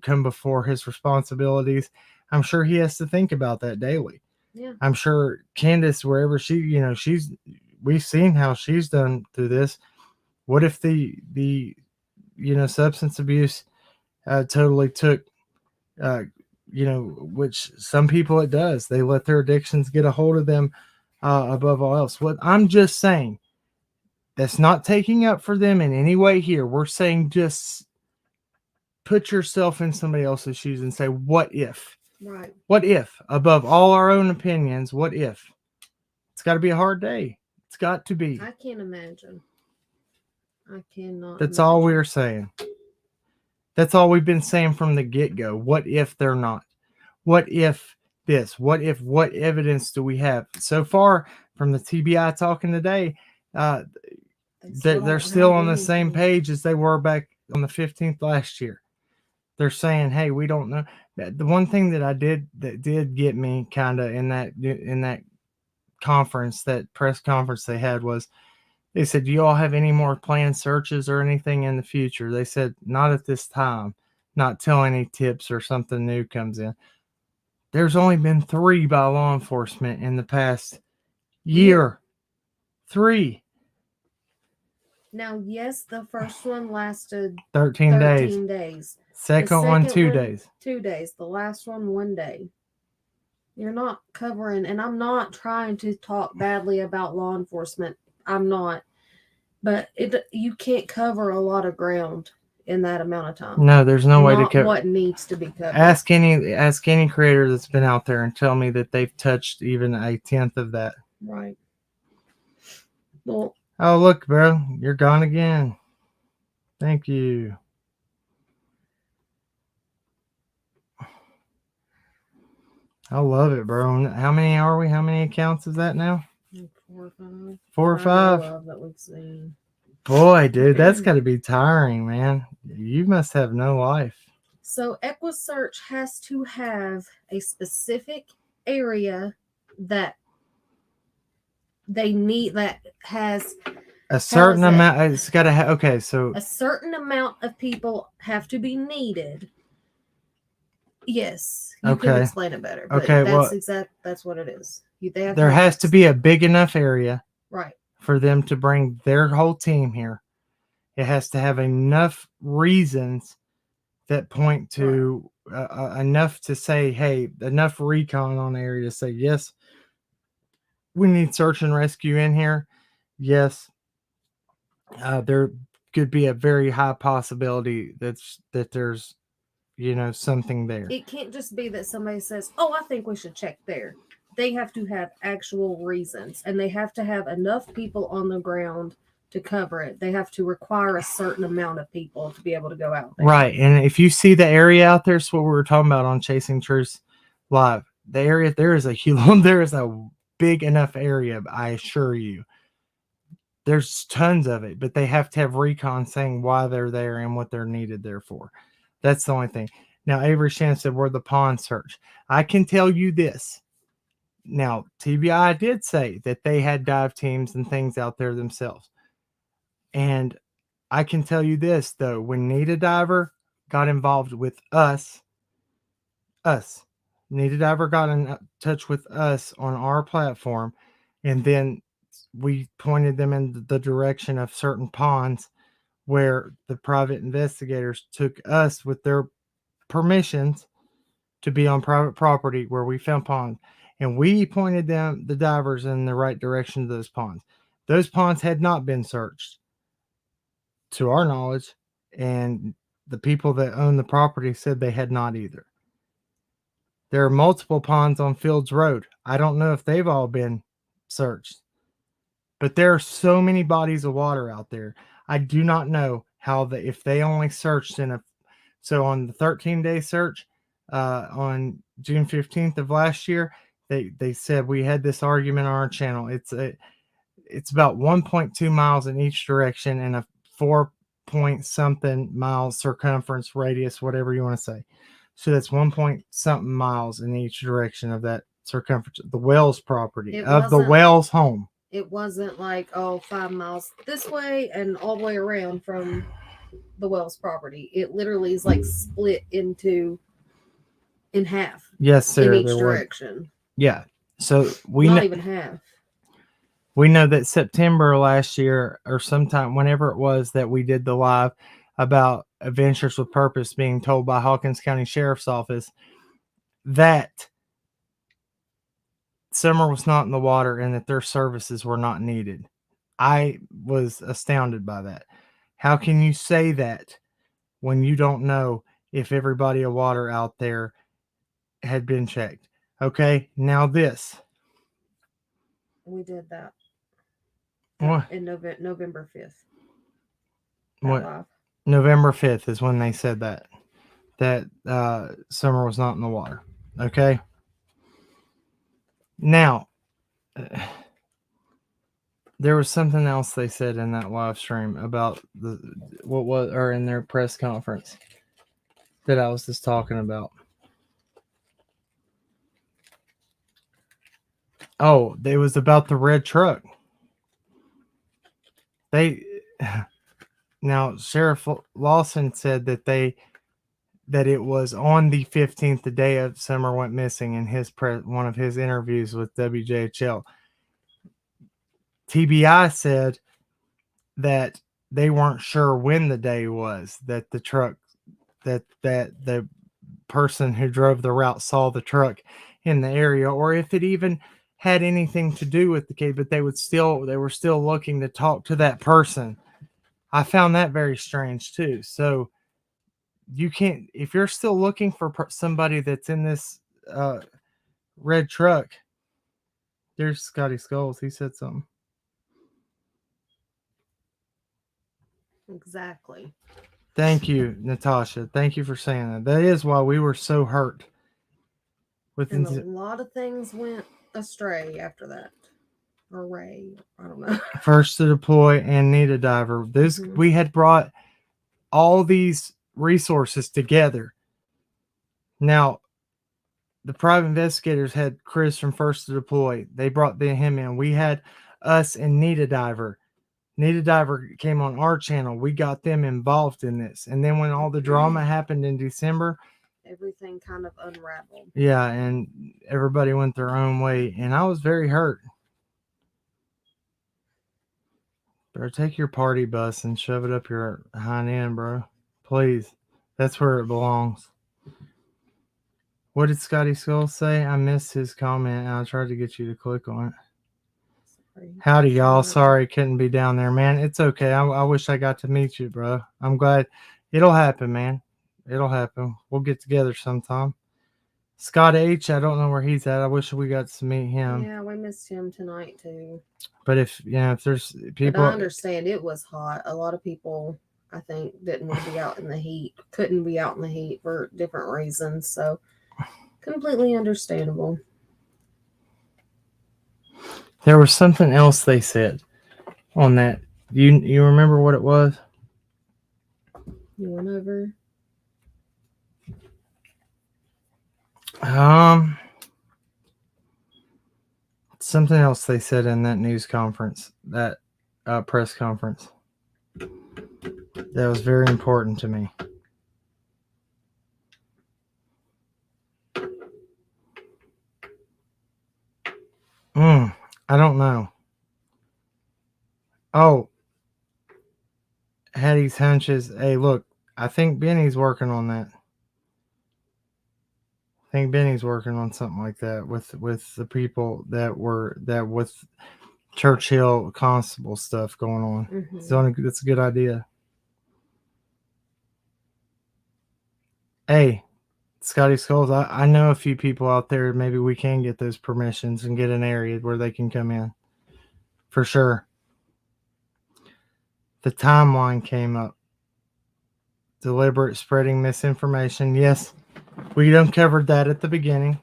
come before his responsibilities. I'm sure he has to think about that daily. Yeah. I'm sure Candace, wherever we've seen how she's done through this. What if the substance abuse totally took, which some people it does. They let their addictions get a hold of them above all else. What I'm just saying, that's not taking up for them in any way here. We're saying just put yourself in somebody else's shoes and say, what if? Right. What if? Above all our own opinions, what if? It's got to be a hard day. It's got to be. I can't imagine. I cannot. That's imagine. all we're saying. That's all we've been saying from the get-go. What if they're not? What if this? What evidence do we have? So far from the TBI talking today, they're still on the same page as they were back on the 15th last year. They're saying, hey, we don't know. The one thing that did get me kind of in that conference, that press conference they had, was they said, do you all have any more planned searches or anything in the future? They said, not at this time, not till any tips or something new comes in. There's only been 3 by law enforcement in the past year. 3. Now, yes, the first one lasted 13 days. Second one, 2 days. 2 days. The last one, 1 day. You're not covering, and I'm not trying to talk badly about law enforcement. I'm not. But you can't cover a lot of ground in that amount of time. No, there's no way to cover what needs to be covered. Ask any creator that's been out there and tell me that they've touched even a 10th of that. Right. Well. Oh, look, bro, you're gone again. Thank you. I love it, bro. How many are we? How many accounts is that now? 4 or 5. 4 or 5? I love that we've seen. Boy, dude, that's got to be tiring, man. You must have no life. So EquiSearch has to have a specific area that they need, that has a certain amount. It's got to have. Okay, so a certain amount of people have to be needed. Yes, you can explain it better. But okay, that's what it is. There has to be a big enough area, right, for them to bring their whole team here. It has to have enough reasons that point to enough to say, hey, enough recon on the area to say, yes, we need search and rescue in here. Yes, there could be a very high possibility that there's something there. It can't just be that somebody says, oh, I think we should check there. They have to have actual reasons, and they have to have enough people on the ground to cover it. They have to require a certain amount of people to be able to go out there. Right. And if you see the area out there, it's what we were talking about on Chasing Truth Live. The area, there is a big enough area, I assure you. There's tons of it, but they have to have recon saying why they're there and what they're needed there for. That's the only thing. Now, Avery Shan said, we're the pawn search. I can tell you this. Now, TBI did say that they had dive teams and things out there themselves. And I can tell you this, though. When Need a Diver got involved with us, Need a Diver got in touch with us on our platform, and then we pointed them in the direction of certain ponds where the private investigators took us with their permissions to be on private property where we found ponds. And we pointed the divers in the right direction of those ponds. Those ponds had not been searched, to our knowledge, and the people that own the property said they had not either. There are multiple ponds on Fields Road. I don't know if they've all been searched, but there are so many bodies of water out there. I do not know if they only searched so on the 13-day search on June 15th of last year, they said we had this argument on our channel. It's about 1.2 miles in each direction and a 4-point-something miles circumference radius, whatever you want to say. So that's 1-point-something miles in each direction of that circumference. The Wells property, of the Wells home. It wasn't like, 5 miles this way and all the way around from the Wells property. It literally is like split in half Yes, in sir. each There was. direction. Yeah. So we Not know, even half. we know that September last year or sometime whenever it was that we did the live about Adventures with Purpose being told by Hawkins County Sheriff's Office that Summer was not in the water and that their services were not needed. I was astounded by that. How can you say that when you don't know if every body of water out there had been checked? Okay, now this. We did that What? in November 5th. What? Live. November 5th is when they said that Summer was not in the water. Okay. Now, there was something else they said in that live stream about in their press conference that I was just talking about. Oh, it was about the red truck. Now Sheriff Lawson said that it was on the 15th, the day of Summer went missing, in one of his interviews with WJHL. TBI said that they weren't sure when the day was that the truck, that the person who drove the route saw the truck in the area, or if it even had anything to do with the case, but they were still looking to talk to that person. I found that very strange too. So you can't, if you're still looking for somebody that's in this red truck. There's Scotty Skulls. He said something. Exactly. Thank you, Natasha. Thank you for saying that. That is why we were so hurt. And a lot of things went astray after that. Or Ray, I don't know. First to deploy and need a diver. We had brought all these resources together. Now, the private investigators had Chris from First to Deploy. They brought him in. We had us and Need a Diver. Need a Diver came on our channel. We got them involved in this. And then when all the drama happened in December, everything kind of unraveled. Yeah, and everybody went their own way. And I was very hurt. Bro, take your party bus and shove it up your hind end, bro. Please. That's where it belongs. What did Scotty Skull say? I missed his comment and I tried to get you to click on it. Sorry. Howdy, y'all. Sorry, couldn't be down there, man. It's okay. I wish I got to meet you, bro. I'm glad. It'll happen, man. It'll happen. We'll get together sometime. Scott H, I don't know where he's at. I wish we got to meet him. Yeah, we missed him tonight too. But if there's people, but I understand it was hot. A lot of people, I think, didn't want to be out in the heat, couldn't be out in the heat for different reasons. So completely understandable. There was something else they said on that. You remember what it was? You went over. Something else they said in that news conference, that press conference, that was very important to me. I don't know. Oh, Hattie's hunches. Hey, look, I think Benny's working on that. I think Benny's working on something like that with the people that with Churchill Constable stuff going on. Mm-hmm. So that's a good idea. Hey, Scotty Skulls, I know a few people out there. Maybe we can get those permissions and get an area where they can come in. For sure. The timeline came up. Deliberate spreading misinformation. Yes, we uncovered that at the beginning.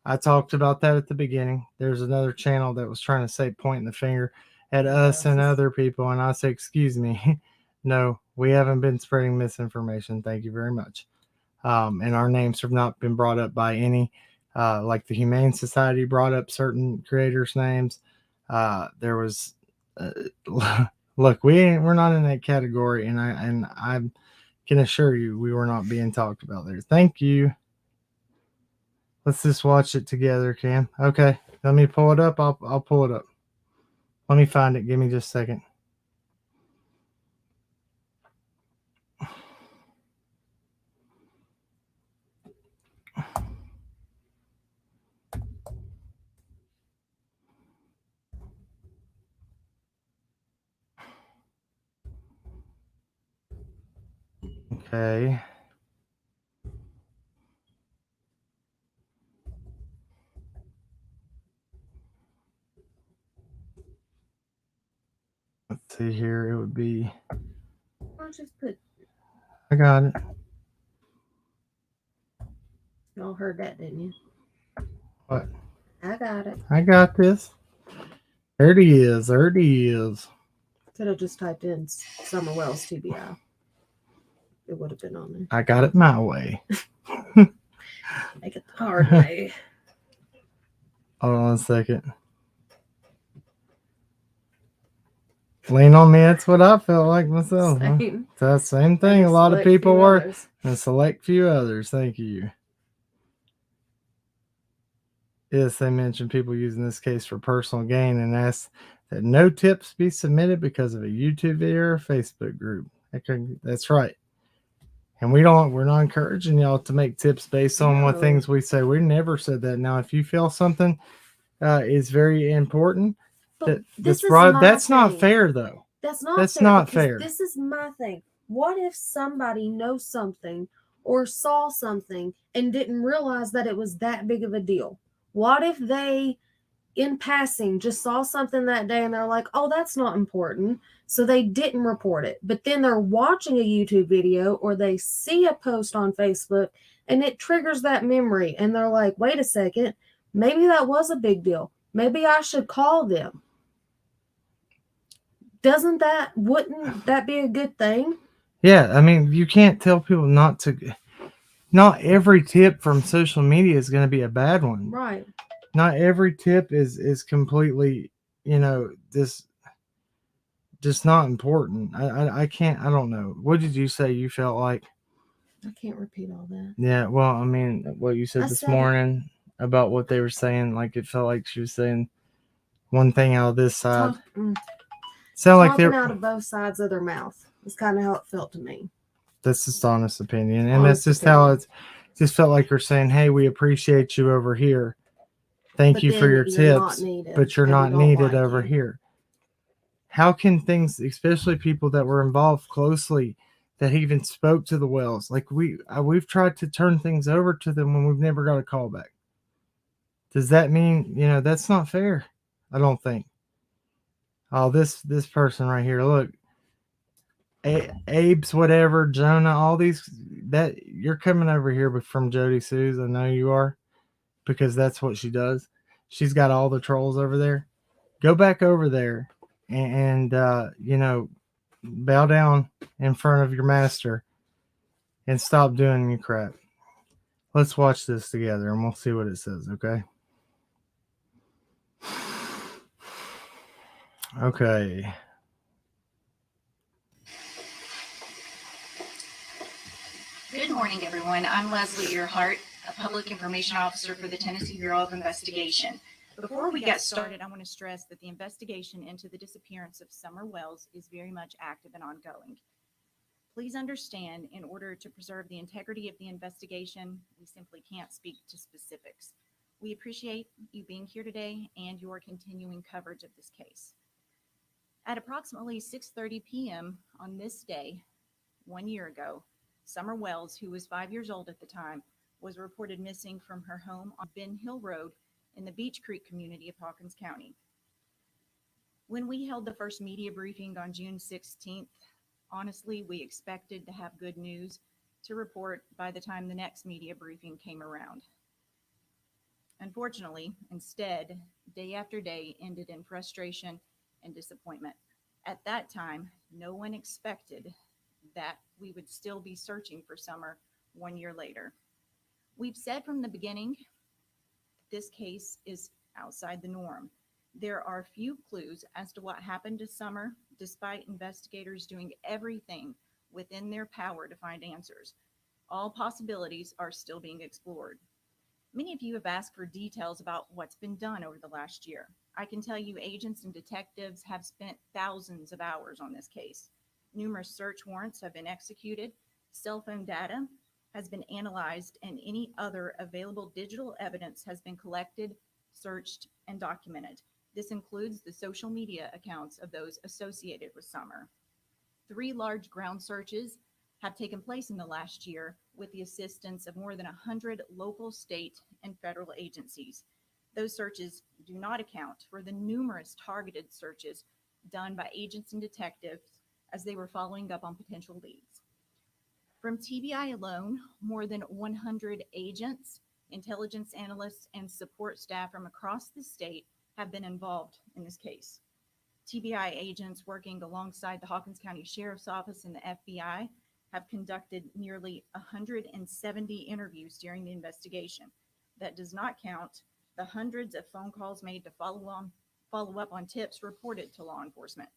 I talked about that at the beginning. There's another channel that was trying to say pointing the finger at us and other people. And I said, excuse me. No, we haven't been spreading misinformation. Thank you very much. And our names have not been brought up by any, like the Humane Society brought up certain creators' names. There was Look, we're not in that category, and I can assure you we were not being talked about there. Thank you. Let's just watch it together, Cam. Okay, let me pull it up. I'll pull it up. Let me find it. Give me just a second. Okay. Let's see here. It would be. I'll just put. I got it. Y'all heard that, didn't you? What? I got it. I got this. There it is. There it is. Could have just typed in Summer Wells TBI. It would have been on there. I got it my way. Make it the hard way. Hold on a second. Lean on me. That's what I felt like myself. Same. Huh? That's the same thing. A lot of people were. And a select few others. Thank you. Yes, they mentioned people using this case for personal gain and asked that no tips be submitted because of a YouTube video or Facebook group. That's right. And we're not encouraging y'all to make tips based on what things we say. We never said that. Now, if you feel something is very important, that's not fair, though. That's not fair. This is my thing. What if somebody knows something or saw something and didn't realize that it was that big of a deal? What if they, in passing, just saw something that day and they're like, oh, that's not important, so they didn't report it. But then they're watching a YouTube video or they see a post on Facebook and it triggers that memory and they're like, wait a second, maybe that was a big deal. Maybe I should call them. Wouldn't that be a good thing? Yeah, I mean, you can't tell people not to. Not every tip from social media is going to be a bad one. Right. Not every tip is completely, just not important. I can't. I don't know. What did you say you felt like? I can't repeat all that. Yeah, well, I mean, what you said this morning about what they were saying, like it felt like she was saying one thing out of this side. Sound like they're talking out of both sides of their mouth. It's kind of how it felt to me. That's just honest opinion, and that's just how it's. Just felt like you're saying, "Hey, we appreciate you over here. Thank you for your tips, but you're not needed over here." How can things, especially people that were involved closely, that even spoke to the Wells, like we've tried to turn things over to them when we've never got a call back? Does that mean that's not fair? I don't think. Oh, this person right here, look. Abe's whatever, Jonah, all these that you're coming over here from Jody Sue's. I know you are, because that's what she does. She's got all the trolls over there. Go back over there and bow down in front of your master and stop doing your crap. Let's watch this together and we'll see what it says, okay? Okay. Good morning, everyone. I'm Leslie Earhart, a public information officer for the Tennessee Bureau of Investigation. Before we get started, I want to stress that the investigation into the disappearance of Summer Wells is very much active and ongoing. Please understand, in order to preserve the integrity of the investigation, we simply can't speak to specifics. We appreciate you being here today and your continuing coverage of this case. At approximately 6:30 p.m. on this day, 1 year ago, Summer Wells, who was 5 years old at the time, was reported missing from her home on Ben Hill Road in the Beech Creek community of Hawkins County. When we held the first media briefing on June 16th, honestly, we expected to have good news to report by the time the next media briefing came around. Unfortunately, instead, day after day ended in frustration and disappointment. At that time, no one expected that we would still be searching for Summer 1 year later. We've said from the beginning, this case is outside the norm. There are few clues as to what happened to Summer, despite investigators doing everything within their power to find answers. All possibilities are still being explored. Many of you have asked for details about what's been done over the last year. I can tell you agents and detectives have spent thousands of hours on this case. Numerous search warrants have been executed, cell phone data has been analyzed, and any other available digital evidence has been collected, searched, and documented. This includes the social media accounts of those associated with Summer. 3 large ground searches have taken place in the last year with the assistance of more than 100 local, state, and federal agencies. Those searches do not account for the numerous targeted searches done by agents and detectives as they were following up on potential leads. From TBI alone, more than 100 agents, intelligence analysts, and support staff from across the state have been involved in this case. TBI agents working alongside the Hawkins County Sheriff's Office and the FBI have conducted nearly 170 interviews during the investigation. That does not count the hundreds of phone calls made to follow up on tips reported to law enforcement.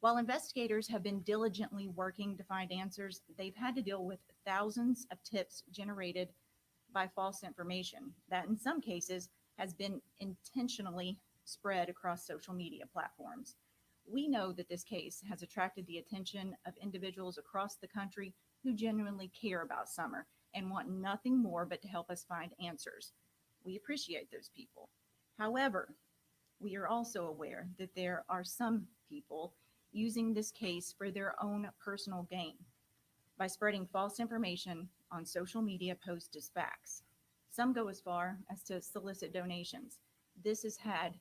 While investigators have been diligently working to find answers, they've had to deal with thousands of tips generated by false information that in some cases has been intentionally spread across social media platforms. We know that this case has attracted the attention of individuals across the country who genuinely care about Summer and want nothing more but to help us find answers. We appreciate those people. However, we are also aware that there are some people using this case for their own personal gain by spreading false information on social media posts as facts. Some go as far as to solicit donations. This has had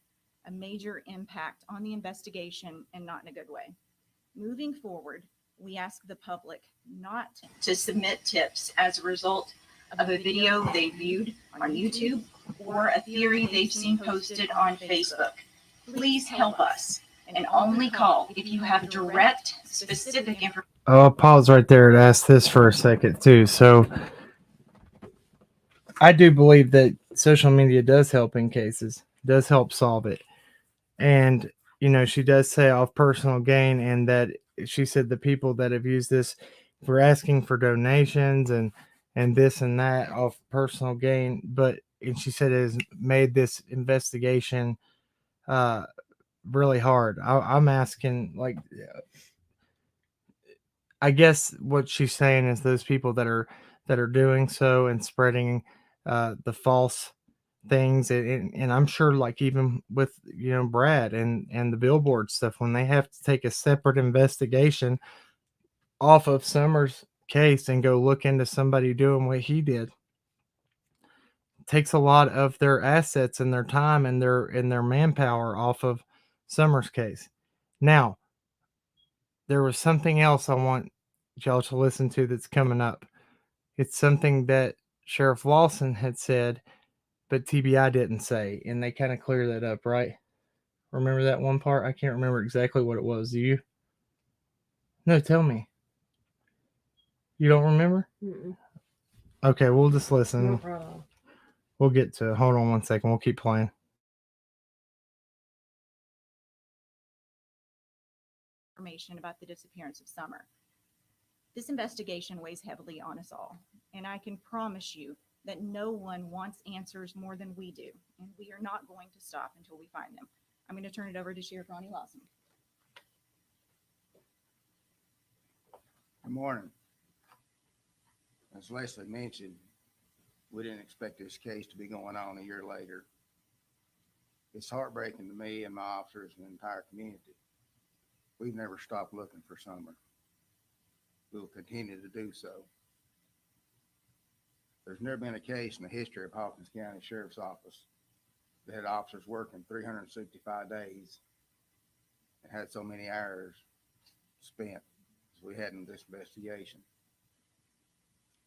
a major impact on the investigation and not in a good way. Moving forward, we ask the public not to submit tips as a result of a video they viewed on YouTube or a theory they've seen posted on Facebook. Please help us and only call if you have direct, specific information. I'll pause right there to ask this for a second too. So I do believe that social media does help in cases, does help solve it. And, you know, she does say off personal gain, and that she said the people that have used this for asking for donations and this and that off personal gain. But, and she said it has made this investigation really hard. I'm asking, like, I guess what she's saying is those people that are doing so and spreading the false things, and I'm sure, like, even with, you know, Brad and the billboard stuff, when they have to take a separate investigation off of Summer's case and go look into somebody doing what he did, it takes a lot of their assets and their time and their manpower off of Summer's case. Now, there was something else I want y'all to listen to that's coming up. It's something that Sheriff Lawson had said, but TBI didn't say, and they kind of clear that up, right? Remember that one part? I can't remember exactly what it was. Do you? No, tell me. You don't remember? Mm-mm. Okay, we'll just listen. Not right off. We'll get to it. Hold on one second. We'll keep playing. Information about the disappearance of Summer. This investigation weighs heavily on us all, and I can promise you that no one wants answers more than we do, and we are not going to stop until we find them. I'm going to turn it over to Sheriff Ronnie Lawson. Good morning. As Leslie mentioned, we didn't expect this case to be going on a year later. It's heartbreaking to me and my officers and the entire community. We've never stopped looking for Summer. We will continue to do so. There's never been a case in the history of Hawkins County Sheriff's Office that had officers working 365 days and had so many hours spent as we had in this investigation.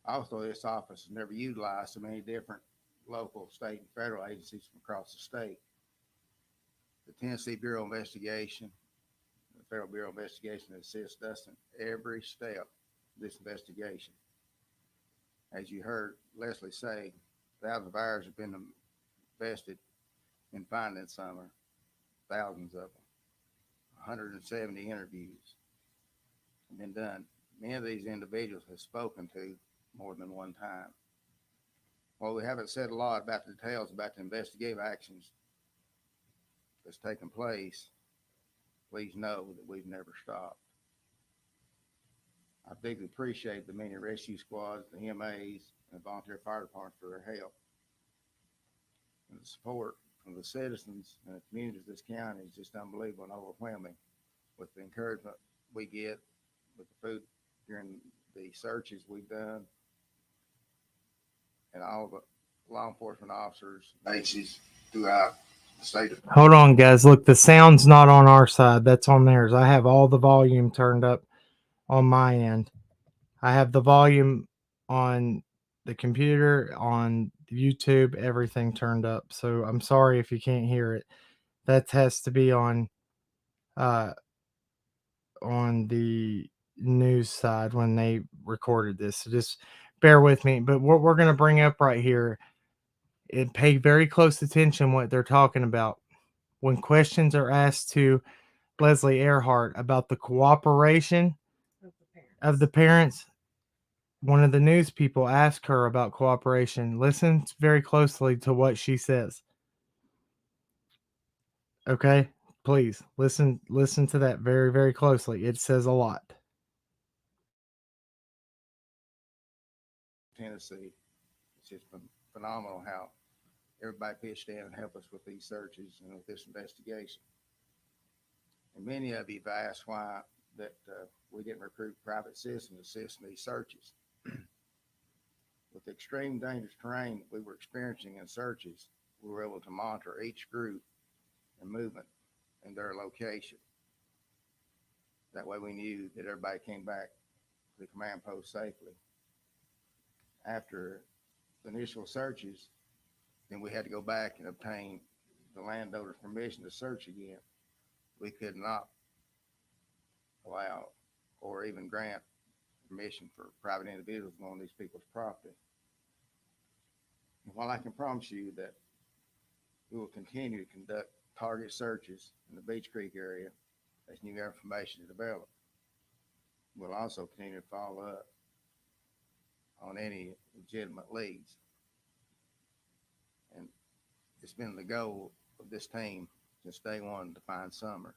Also, this office has never utilized so many different local, state, and federal agencies from across the state. The Tennessee Bureau of Investigation, the Federal Bureau of Investigation, assists us in every step of this investigation. As you heard Leslie say, thousands of hours have been invested in finding Summer, thousands of them, 170 interviews have been done. Many of these individuals have spoken to more than one time. While we haven't said a lot about the details about the investigative actions that's taken place, please know that we've never stopped. I deeply appreciate the many rescue squads, the EMAs, and volunteer fire departments for their help. And the support from the citizens and the communities of this county is just unbelievable and overwhelming with the encouragement we get with the food during the searches we've done, and all the law enforcement officers, agencies throughout the state. Hold on, guys. Look, the sound's not on our side. That's on theirs. I have all the volume turned up on my end. I have the volume on the computer, on YouTube, everything turned up. So I'm sorry if you can't hear it. That has to be on the news side when they recorded this. So just bear with me. But what we're going to bring up right here, and pay very close attention what they're talking about. When questions are asked to Leslie Earhart about the cooperation of the parents, one of the news people asked her about cooperation. Listen very closely to what she says. Okay? Please listen to that very, very closely. It says a lot. Tennessee, it's just been phenomenal how everybody pitched in and helped us with these searches and with this investigation. And many of you have asked why that we didn't recruit private citizens to assist in these searches. With the extreme dangerous terrain we were experiencing in searches, we were able to monitor each group and movement in their location. That way we knew that everybody came back to the command post safely. After the initial searches, then we had to go back and obtain the landowner's permission to search again. We could not allow or even grant permission for private individuals on these people's property. And while I can promise you that we will continue to conduct target searches in the Beach Creek area as new information is developed, we'll also continue to follow up on any legitimate leads. And it's been the goal of this team since day one to find Summer.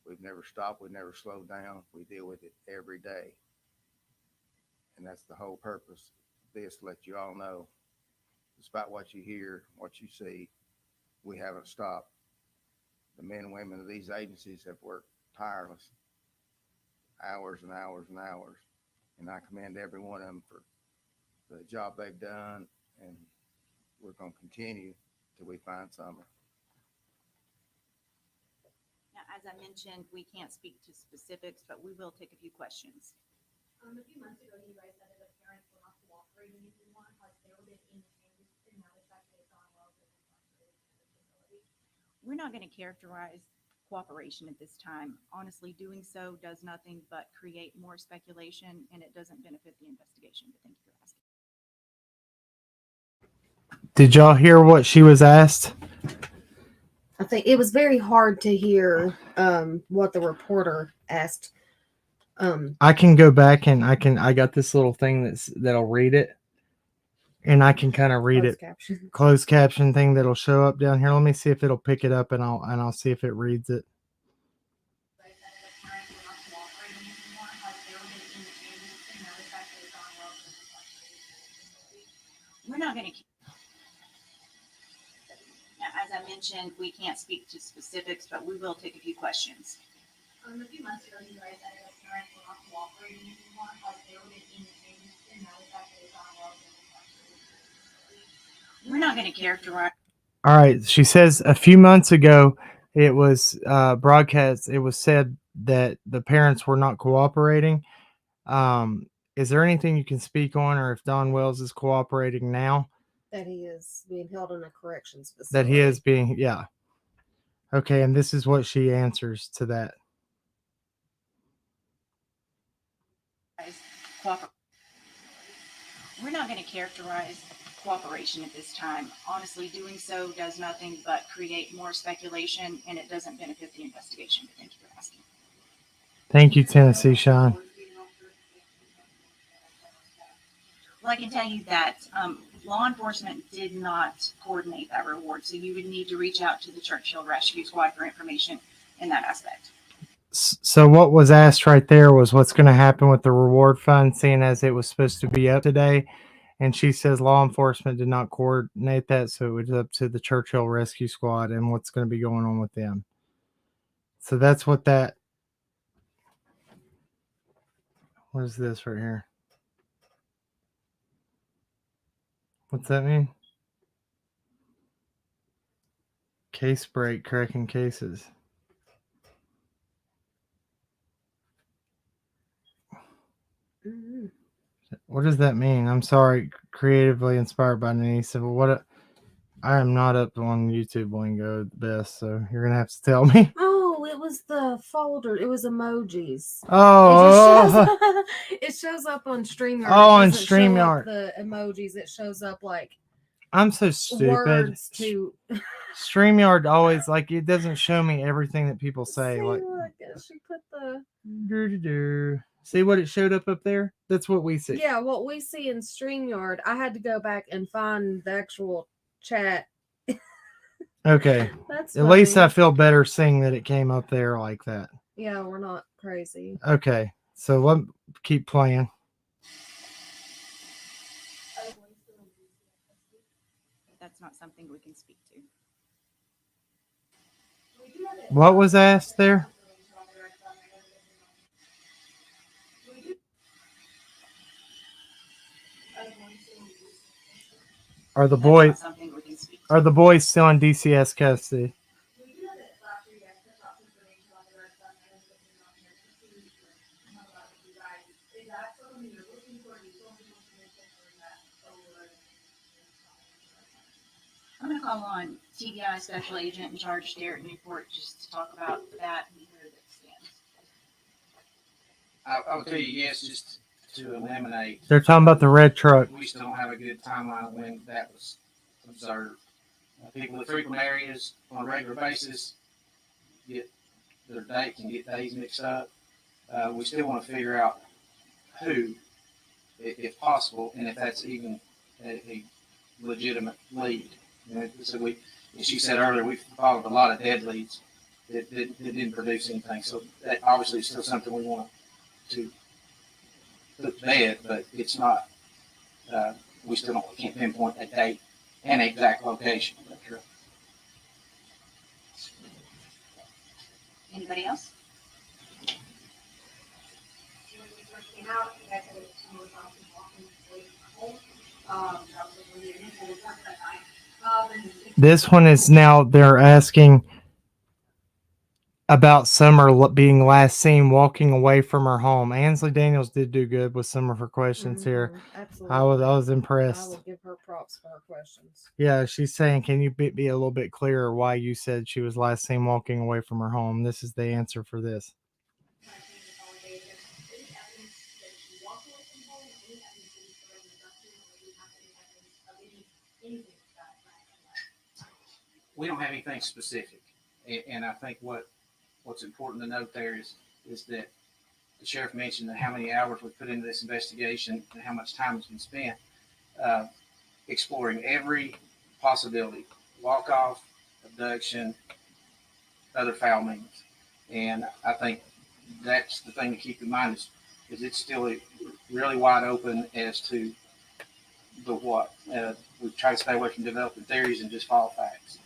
We've never stopped, we've never slowed down, we deal with it every day. And that's the whole purpose of this, to let you all know, despite what you hear, what you see, we haven't stopped. The men and women of these agencies have worked tireless, hours and hours and hours. And I commend every one of them for the job they've done, and we're going to continue till we find Summer. Now, as I mentioned, we can't speak to specifics, but we will take a few questions. A few months ago, you guys said that the parents were not cooperating anymore. Has there been any changes in that effect based on welfare and fundraising at the facility? We're not going to characterize cooperation at this time. Honestly, doing so does nothing but create more speculation, and it doesn't benefit the investigation. But thank you for asking. Did y'all hear what she was asked? I think it was very hard to hear what the reporter asked. I can go back and I got this little thing that'll read it, and I can kind of read it. Caption. Closed caption thing that'll show up down here. Let me see if it'll pick it up, and I'll see if it reads it. We're not going to. Now, as I mentioned, we can't speak to specifics, but we will take a few questions. A few months ago, you guys said that parents were not cooperating anymore. Has there been any changes in that effect based on welfare and fundraising? We're not going to characterize. All right. She says a few months ago, it was broadcast. It was said that the parents were not cooperating. Is there anything you can speak on, or if Don Wells is cooperating now? That he is being held in a corrections That facility. he is being, yeah. Okay, and this is what she answers to that. We're not going to characterize cooperation at this time. Honestly, doing so does nothing but create more speculation, and it doesn't benefit the investigation. But thank you for asking. Thank you, Tennessee Sean. Well, I can tell you that law enforcement did not coordinate that reward, so you would need to reach out to the Churchill Rescue Squad for information in that aspect. So what was asked right there was what's going to happen with the reward fund, seeing as it was supposed to be up today. And she says law enforcement did not coordinate that, so it was up to the Churchill Rescue Squad and what's going to be going on with them. So that's what that. What is this right here? What's that mean? Case break, cracking cases. Mm-hmm. What does that mean? I'm sorry. Creatively inspired by Denise. What? I am not up on YouTube lingo the best, so you're gonna have to tell me. Oh, it was the folder. It was emojis. Oh, It shows up on StreamYard. Oh, on It doesn't show StreamYard. up the emojis. It shows up like I'm so stupid. words to StreamYard always like it doesn't show me everything that people say. see. Like, Look, she put the see what it showed up there? That's what we see. yeah. What we see in StreamYard, I had to go back and find the actual chat. Okay. That's At least I funny. feel better seeing that it came up there like that. Yeah, we're not crazy. Okay. So let keep playing. That's not something we can speak to. What was asked there? Are the That's boys not something we can speak to. are the boys still in DCS custody? I'm going to call on TBI Special Agent in charge, Derek Newport, just to talk about that and where that stands. I would tell you yes, just to eliminate. They're talking about the red truck. We still don't have a good timeline of when that was observed. People with frequent areas on a regular basis get their date can get days mixed up. We still want to figure out who, if possible, and if that's even a legitimate lead. So as you said earlier, we followed a lot of dead leads that didn't produce anything. So that obviously is still something we want to put to bed, but it's not. We still can't pinpoint a date and exact location. Anybody else? This one is now they're asking about Summer being last seen walking away from her home. Ansley Daniels did do good with some of her questions here. Absolutely. I was I impressed. will give her props for her questions. Yeah, she's saying, can you be a little bit clearer why you said she was last seen walking away from her home? This is the answer for this. We don't have anything specific, and I think what's important to note there is that the sheriff mentioned that how many hours we put into this investigation and how much time has been spent exploring every possibility: walk-off, abduction, other foul means. And I think that's the thing to keep in mind is it's still really wide open as to the what. We try to stay away from developing theories and just follow facts.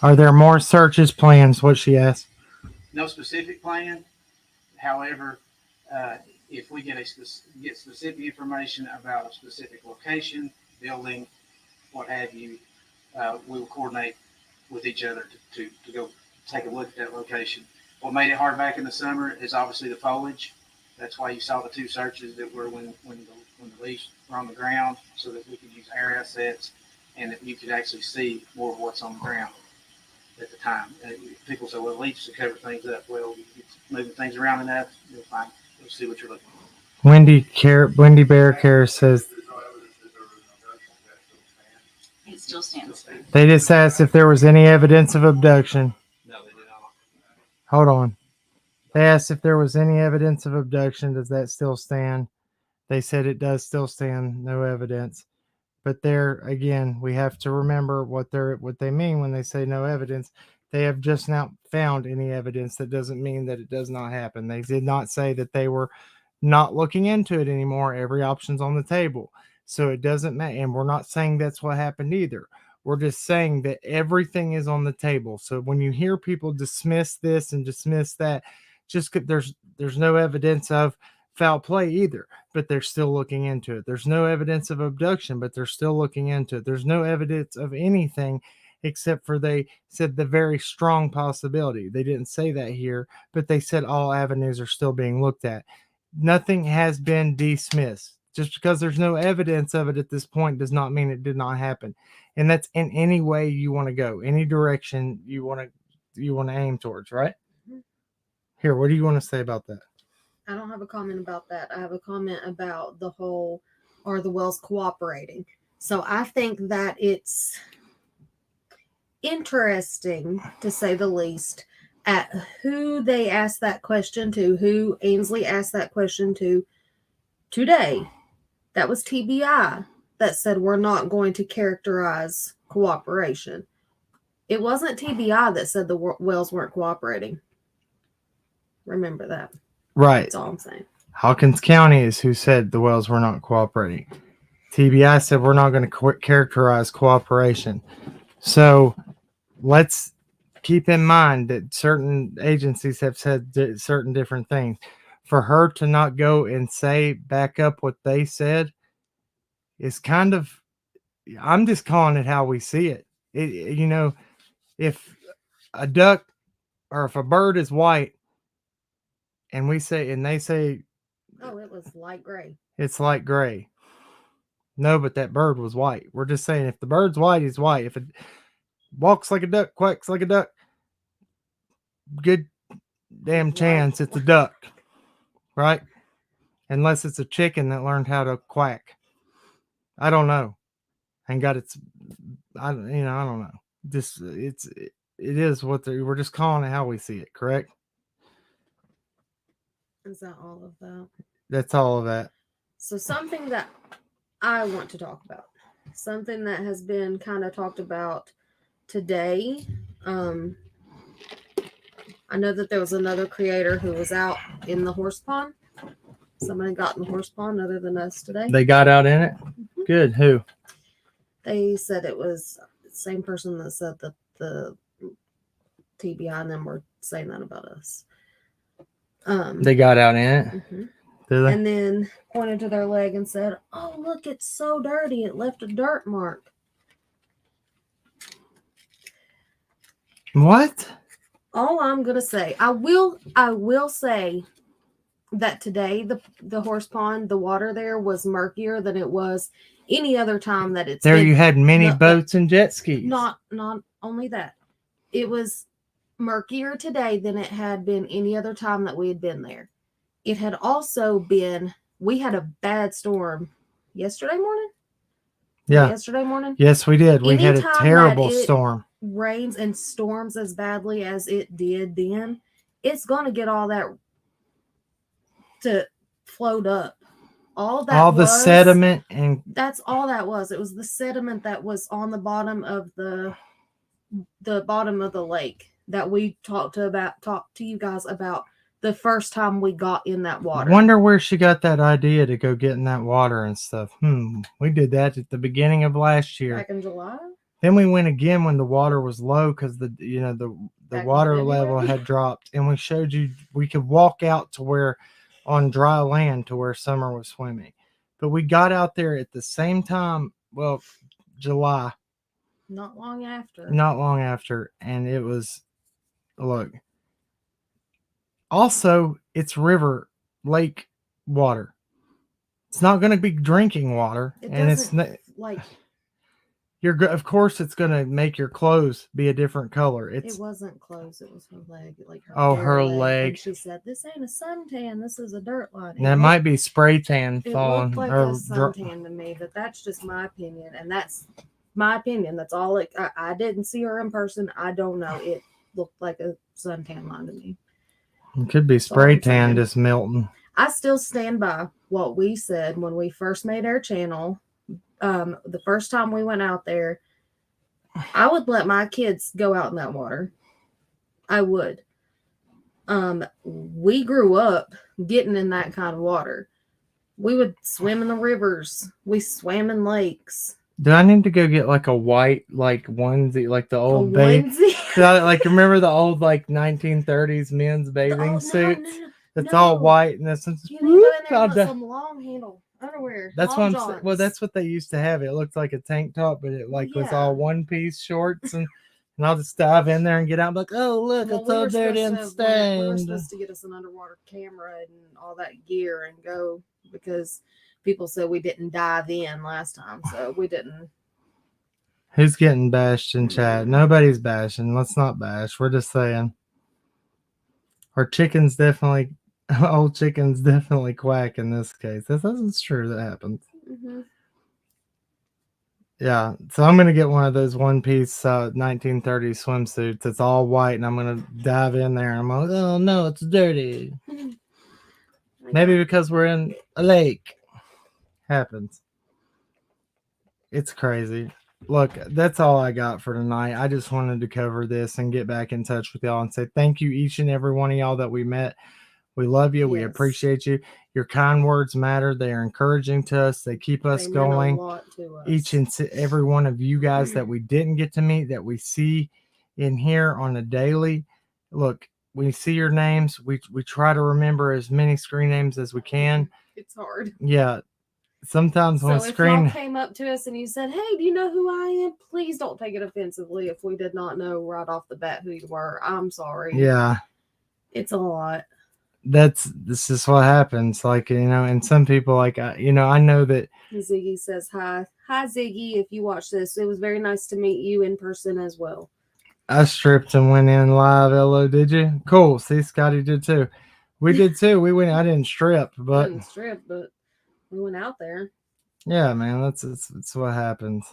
Are there more searches planned? What she asked. No specific plan. However, if we get specific information about a specific location, building, what have you, we will coordinate with each other to go take a look at that location. What made it hard back in the summer is obviously the foliage. That's why you saw the two searches that were when the leaves were on the ground, so that we could use air assets and that you could actually see more of what's on the ground. at the time. People say, well, leaves to cover things up. Well, it's moving things around enough, you'll find, you'll see what you're looking for. Wendy Bear Care says It still stands. they just asked if there was any evidence of abduction. No, they did not. Hold on. They asked if there was any evidence of abduction. Does that still stand? They said it does still stand. No evidence. But there again, we have to remember what they mean when they say no evidence. They have just not found any evidence. That doesn't mean that it does not happen. They did not say that they were not looking into it anymore. Every option's on the table. So it doesn't matter. And we're not saying that's what happened either. We're just saying that everything is on the table. So when you hear people dismiss this and dismiss that, just there's no evidence of foul play either, but they're still looking into it. There's no evidence of abduction, but they're still looking into it. There's no evidence of anything except for they said the very strong possibility. They didn't say that here, but they said all avenues are still being looked at. Nothing has been dismissed. Just because there's no evidence of it at this point does not mean it did not happen. And that's in any way you want to go, any direction you want to aim towards, right? Here, what do you want to say about that? I don't have a comment about that. I have a comment about the whole, are the wells cooperating? So I think that it's interesting, to say the least, at who they asked that question to, who Ainsley asked that question to today. That was TBI that said we're not going to characterize cooperation. It wasn't TBI that said the wells weren't cooperating. Remember that. Right. That's all I'm saying. Hawkins County is who said the wells were not cooperating. TBI said we're not going to characterize cooperation. So let's keep in mind that certain agencies have said certain different things. For her to not go and say back up what they said is kind of, I'm just calling it how we see it. If a duck or if a bird is white and they say, Oh, it was light gray. it's light gray. No, but that bird was white. We're just saying if the bird's white, he's white. If it walks like a duck, quacks like a duck, good damn chance it's a duck, right? Unless it's a chicken that learned how to quack. I don't know. And got its, I don't know. It is what we're just calling it how we see it, correct? Is that all of that? That's all of that. So something that I want to talk about, something that has been kind of talked about today. I know that there was another creator who was out in the horse pond. Somebody got in the horse pond other than us today. They got out in it? Mm-hmm. Good. Who? They said it was the same person that said that the TBI and them were saying that about us. They got out in it? Mm-hmm. Did they? And then pointed to their leg and said, "Oh, look, it's so dirty. It left a dirt mark." What? All I'm gonna say, I will say that today the horse pond, the water there was murkier than it was any other time that it's there. been. You had many boats and jet skis. Not only that, it was murkier today than it had been any other time that we had been there. It had also been, we had a bad storm yesterday morning. Yeah. Yesterday morning. Yes, we did. We had a Anytime terrible that it storm. Rains and storms as badly as it did then, it's going to get all that to float up. All the sediment, and that's all that was. It was the sediment that was on the bottom of the bottom of the lake that we talked to you guys about the first time we got in that water. Wonder where she got that idea to go get in that water and stuff. We did that at the beginning of last year. Back in July. Then we went again when the water was low because the water level had dropped, and we showed you we could walk out to where on dry land to where Summer was swimming. But we got out there at the same time, well, July. Not long after. And it was, look. Also, it's lake water. It's not going to be drinking water. It and it's doesn't, not like, Of course it's gonna make your clothes be a different color. It It's wasn't clothes, it was her leg, like her Oh, bare her leg. leg. And she said, "This ain't a suntan, this is a dirt line." that might be spray tan It falling looked like a suntan to me, but that's just my opinion, and that's my opinion. That's all it. I didn't see her in person. I don't know. It looked like a suntan line to me. It could be all spray I'm tan saying. just melting. I still stand by what we said when we first made our channel. The first time we went out there, I would let my kids go out in that water. I would. We grew up getting in that kind of water. We would swim in the rivers. We swam in lakes. Do I need to go get like a white like onesie, like the A old babe? onesie. Like remember the old like 1930s men's bathing suits? It's all white and this. You need to go in there and put some long handle underwear. That's long what I'm saying. Well, johns. that's what they used to have. It looked like a tank top, but it like was all one piece shorts and I'll just dive in there and get out. I'm like, oh look, it's all dirty and We were stained. supposed to get us an underwater camera and all that gear and go because people said we didn't dive in last time, so we didn't. Who's getting bashed in chat? Nobody's bashing. Let's not bash. We're just saying. Our chickens definitely, old chickens definitely quack in this case. That's true. That happens. Mm-hmm. Yeah. So I'm going to get one of those one piece 1930s swimsuits. It's all white and I'm going to dive in there and I'm like, oh no, it's dirty. Maybe because we're in a lake. Happens. It's crazy. Look, that's all I got for tonight. I just wanted to cover this and get back in touch with y'all and say thank you, each and every one of y'all that we met. We love you. We appreciate you. Your kind words matter. They are encouraging to us. They keep us going. Each and every one of you guys that we didn't get to meet, that we see in here on a daily. Look, we see your names. We try to remember as many screen names as we can. It's hard. Yeah. Sometimes so on if screen y'all came up to us and you said, "Hey, do you know who I am?" Please don't take it offensively if we did not know right off the bat who you were. I'm sorry. Yeah. It's a lot. This is what happens. Like, and some people like, I know that Ziggy says hi. Hi, Ziggy. If you watch this, it was very nice to meet you in person as well. I stripped and went in live. Hello, did you? Cool. See, Scotty did too. We did too. We went. I didn't strip, but we went out there. Yeah, man. That's what happens.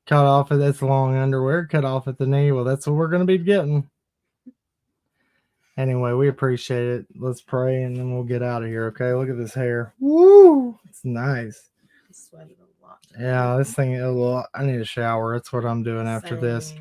Cut off at that's long underwear. Cut off at the knee. Well, that's what we're gonna be getting. Anyway, we appreciate it. Let's pray and then we'll get out of here. Okay. Look at this hair. Woo! It's nice. I sweated a lot. Yeah, this thing. I need a shower. That's what I'm doing after this.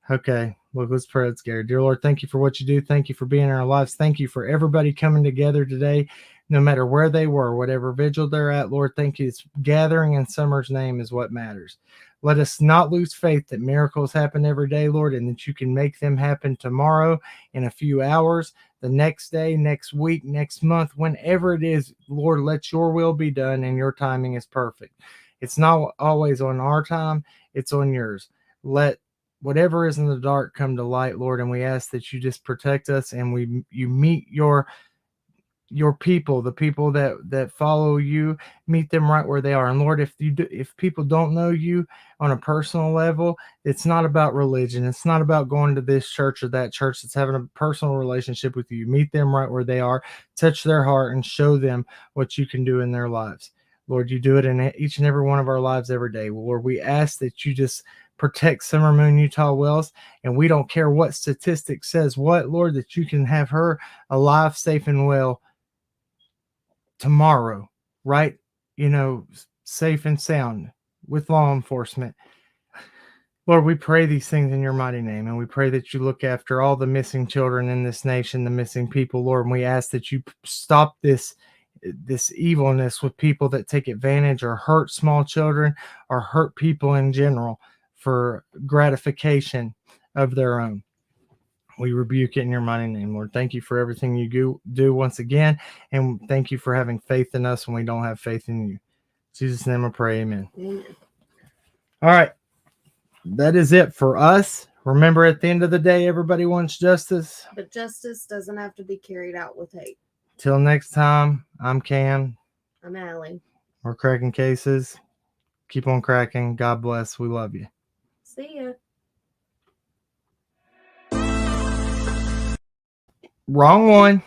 Okay, look, let's pray. It's Gary. Dear Lord, thank you for what you do. Thank you for being in our lives. Thank you for everybody coming together today, no matter where they were, whatever vigil they're at. Lord, thank you. It's gathering in Summer's name is what matters. Let us not lose faith that miracles happen every day, Lord, and that you can make them happen tomorrow, in a few hours, the next day, next week, next month, whenever it is. Lord, let your will be done and your timing is perfect. It's not always on our time. It's on yours. Let whatever is in the dark come to light, Lord, and we ask that you just protect us and you meet your people, the people that follow you, meet them right where they are. And Lord, if people don't know you on a personal level, it's not about religion. It's not about going to this church or that church. It's having a personal relationship with you. Meet them right where they are, touch their heart, and show them what you can do in their lives. Lord, you do it in each and every one of our lives every day. Lord, we ask that you just protect Summer Moon Utah Wells, and we don't care what statistic says what, Lord, that you can have her alive, safe, and well tomorrow, right? Safe and sound with law enforcement. Lord, we pray these things in your mighty name, and we pray that you look after all the missing children in this nation, the missing people, Lord, and we ask that you stop this evilness with people that take advantage or hurt small children or hurt people in general for gratification of their own. We rebuke it in your mighty name, Lord. Thank you for everything you do once again, and thank you for having faith in us when we don't have faith in you. In Jesus' name I pray, amen. Amen. All right. That is it for us. Remember, at the end of the day, everybody wants justice. But justice doesn't have to be carried out with hate. Till next time, I'm Cam. I'm Allie. We're cracking cases. Keep on cracking. God bless. We love you. See ya. Wrong one.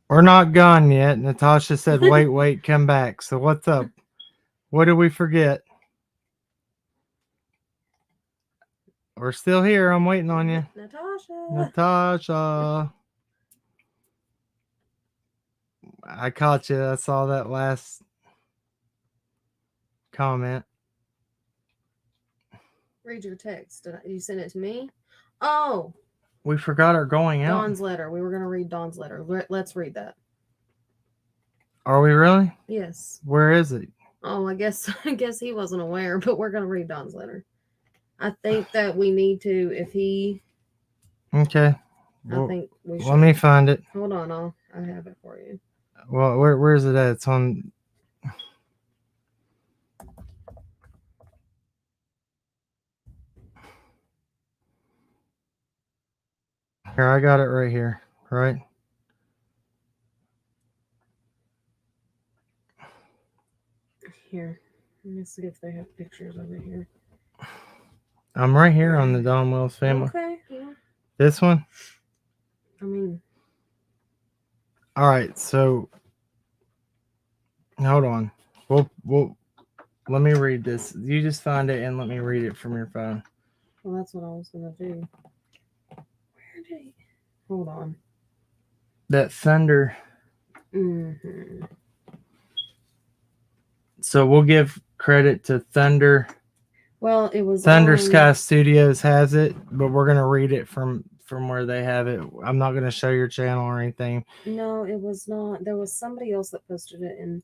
We're not gone yet. Natasha said, wait, come back. So what's up? What did we forget? We're still here. I'm waiting on you. Natasha. I caught you. I saw that last comment. Read your text. You sent it to me? Oh, We forgot our going out. Dawn's letter. We were going to read Dawn's letter. Let's read that. Are we really? Yes. Where is it? Oh, I guess he wasn't aware, but we're going to read Dawn's letter. I think that we need to, if he... Okay. I think we should. Let me find it. Hold on. I have it for you. Well, where is it at? It's on... Here, I got it right here. Right? Here. Let me see if they have pictures over here. I'm right here on the Don Wells family. Okay. Yeah. This one? I mean... All right, so... Hold on. We'll let me read this. You just find it and let me read it from your phone. Well, that's what I was going to do. Where did he... Hold on. That thunder... Mm-hmm. So we'll give credit to Thunder. Well, it was Thunder on... Sky Studios has it, but we're gonna read it from where they have it. I'm not gonna show your channel or anything. No, it was not. There was somebody else that posted it in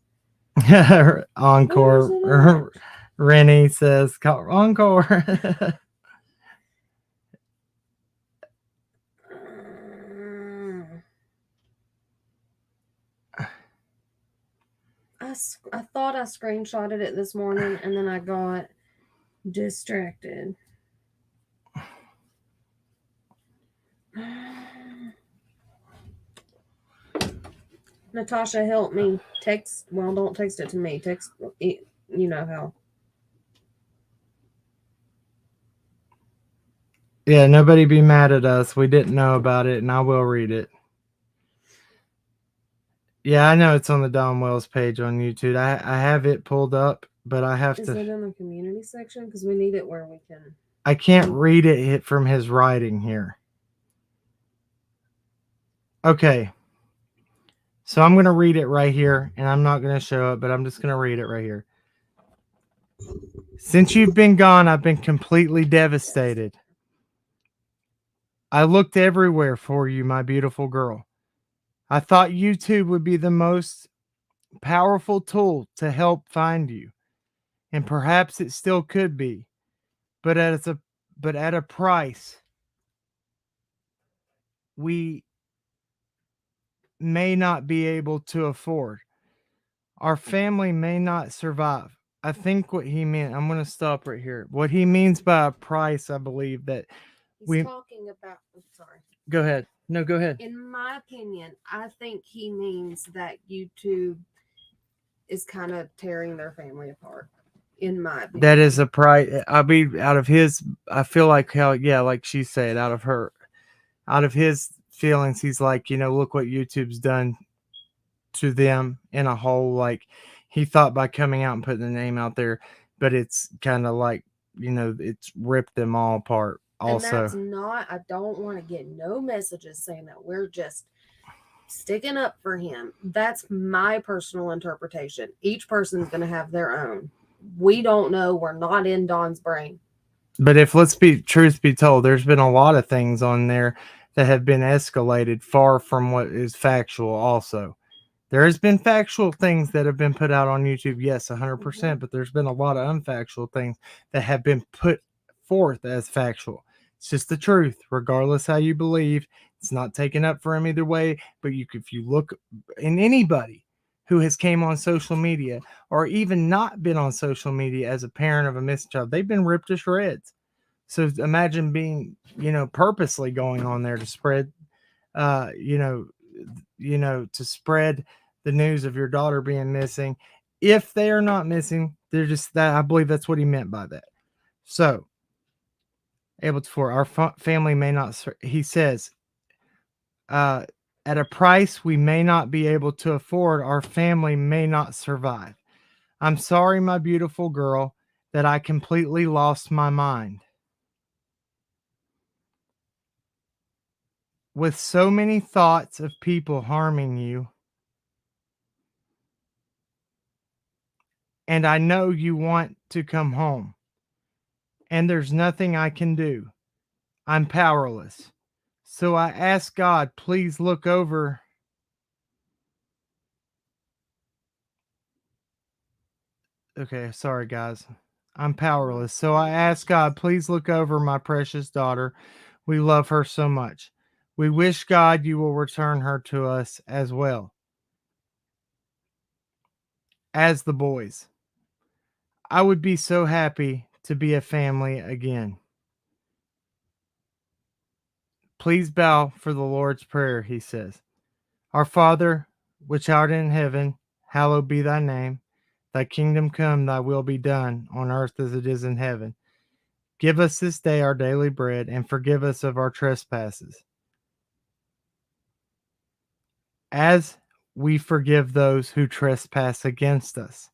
Encore. Rennie says Encore. I thought I screenshotted it this morning and then I got distracted. Natasha, help me. Don't text it to me. Text, you know how. Yeah, nobody be mad at us. We didn't know about it, and I will read it. Yeah, I know it's on the Don Wells page on YouTube. I have it pulled up, but I have Is to... it in the community section? Because we need it where we can... I can't read it from his writing here. Okay. So I'm going to read it right here, and I'm not going to show it, but I'm just going to read it right here. Since you've been gone, I've been completely devastated. I looked everywhere for you, my beautiful girl. I thought YouTube would be the most powerful tool to help find you, and perhaps it still could be, but at a price we may not be able to afford. Our family may not survive. I think what he meant, I'm going to stop right here. What he means by a price, I believe that He's talking about... Sorry. Go ahead. No, go ahead. In my opinion, I think he means that YouTube is kind of tearing their family apart. In my opinion. That is a price. I feel like how, yeah, like she said, out of her, out of his feelings, he's like, look what YouTube's done to them in a whole. Like, he thought by coming out and putting the name out there, but it's kind of like, it's ripped them all apart also. And that's not, I don't want to get no messages saying that we're just sticking up for him. That's my personal interpretation. Each person's going to have their own. We don't know. We're not in Don's brain. But if truth be told, there's been a lot of things on there that have been escalated far from what is factual also. There has been factual things that have been put out on YouTube, yes, 100%, but there's been a lot of unfactual things that have been put forth as factual. It's just the truth, regardless how you believe. It's not taken up for him either way, but if you look in anybody who has came on social media or even not been on social media as a parent of a missing child, they've been ripped to shreds. So imagine being, purposely going on there to spread, to spread the news of your daughter being missing. If they are not missing, they're just that. I believe that's what he meant by that. So, able to for our family may not. He says, at a price we may not be able to afford, our family may not survive. I'm sorry, my beautiful girl, that I completely lost my mind. With so many thoughts of people harming you, and I know you want to come home, and there's nothing I can do. I'm powerless. So I ask God, please look over. Okay, sorry guys. I'm powerless. So I ask God, please look over my precious daughter. We love her so much. We wish God you will return her to us as well as the boys. I would be so happy to be a family again. Please bow for the Lord's Prayer, he says. Our Father, which art in heaven, hallowed be thy name. Thy kingdom come, thy will be done, on earth as it is in heaven. Give us this day our daily bread, and forgive us of our trespasses, as we forgive those who trespass against us.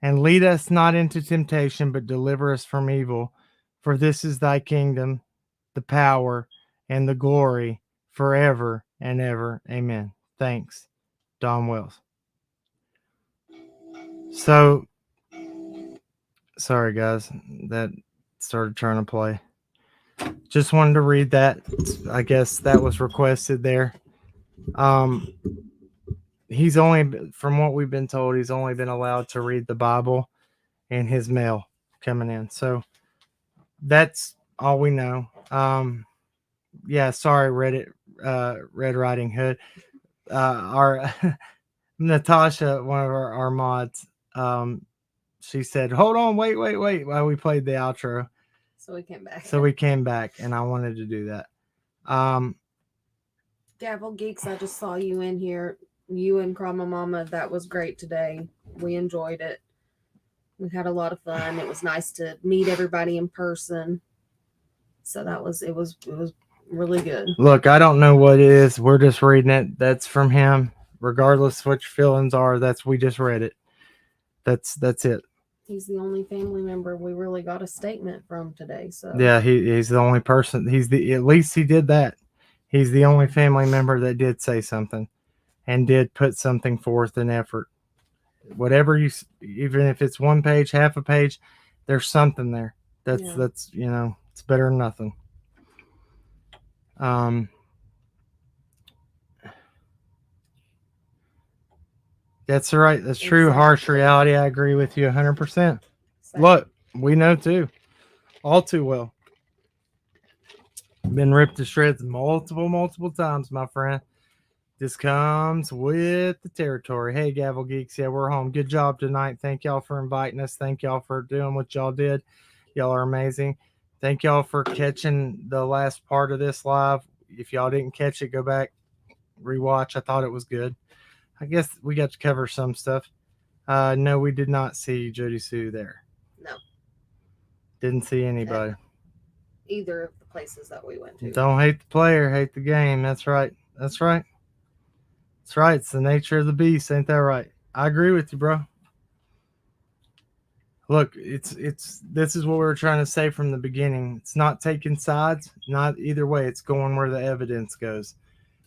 And lead us not into temptation, but deliver us from evil. For this is thy kingdom, the power, and the glory, forever and ever. Amen. Thanks, Don Wells. So, sorry guys, that started trying to play. Just wanted to read that. I guess that was requested there. He's only, from what we've been told, he's only been allowed to read the Bible and his mail coming in. So that's all we know. Yeah, sorry, Red Riding Hood. Our Natasha, one of our mods, she said, hold on, wait, while we played the outro. So we came back. And I wanted to do that. Gavel Geeks, I just saw you in here. You and Krama Mama, that was great today. We enjoyed it. We had a lot of fun. It was nice to meet everybody in person. So it was really good. Look, I don't know what it is. We're just reading it. That's from him. Regardless what your feelings are, we just read it. That's it. He's the only family member we really got a statement from today. So yeah, he's the only person. At least he did that. He's the only family member that did say something and did put something forth in effort. Whatever even if it's one page, half a page, there's something there. That's it's better than nothing. That's right. That's true. Exactly. Harsh reality. I agree with you 100%. Look, we know too, all too well. Been ripped to shreds multiple times, my friend. This comes with the territory. Hey, Gavel Geeks. Yeah, we're home. Good job tonight. Thank y'all for inviting us. Thank y'all for doing what y'all did. Y'all are amazing. Thank y'all for catching the last part of this live. If y'all didn't catch it, go back, rewatch. I thought it was good. I guess we got to cover some stuff. No, we did not see Jody Sue there. No. Didn't see anybody. either of the places that we went to. Don't hate the player, hate the game. That's right. That's right. That's right. It's the nature of the beast. Ain't that right? I agree with you, bro. Look, it's this is what we were trying to say from the beginning. It's not taking sides, not either way. It's going where the evidence goes.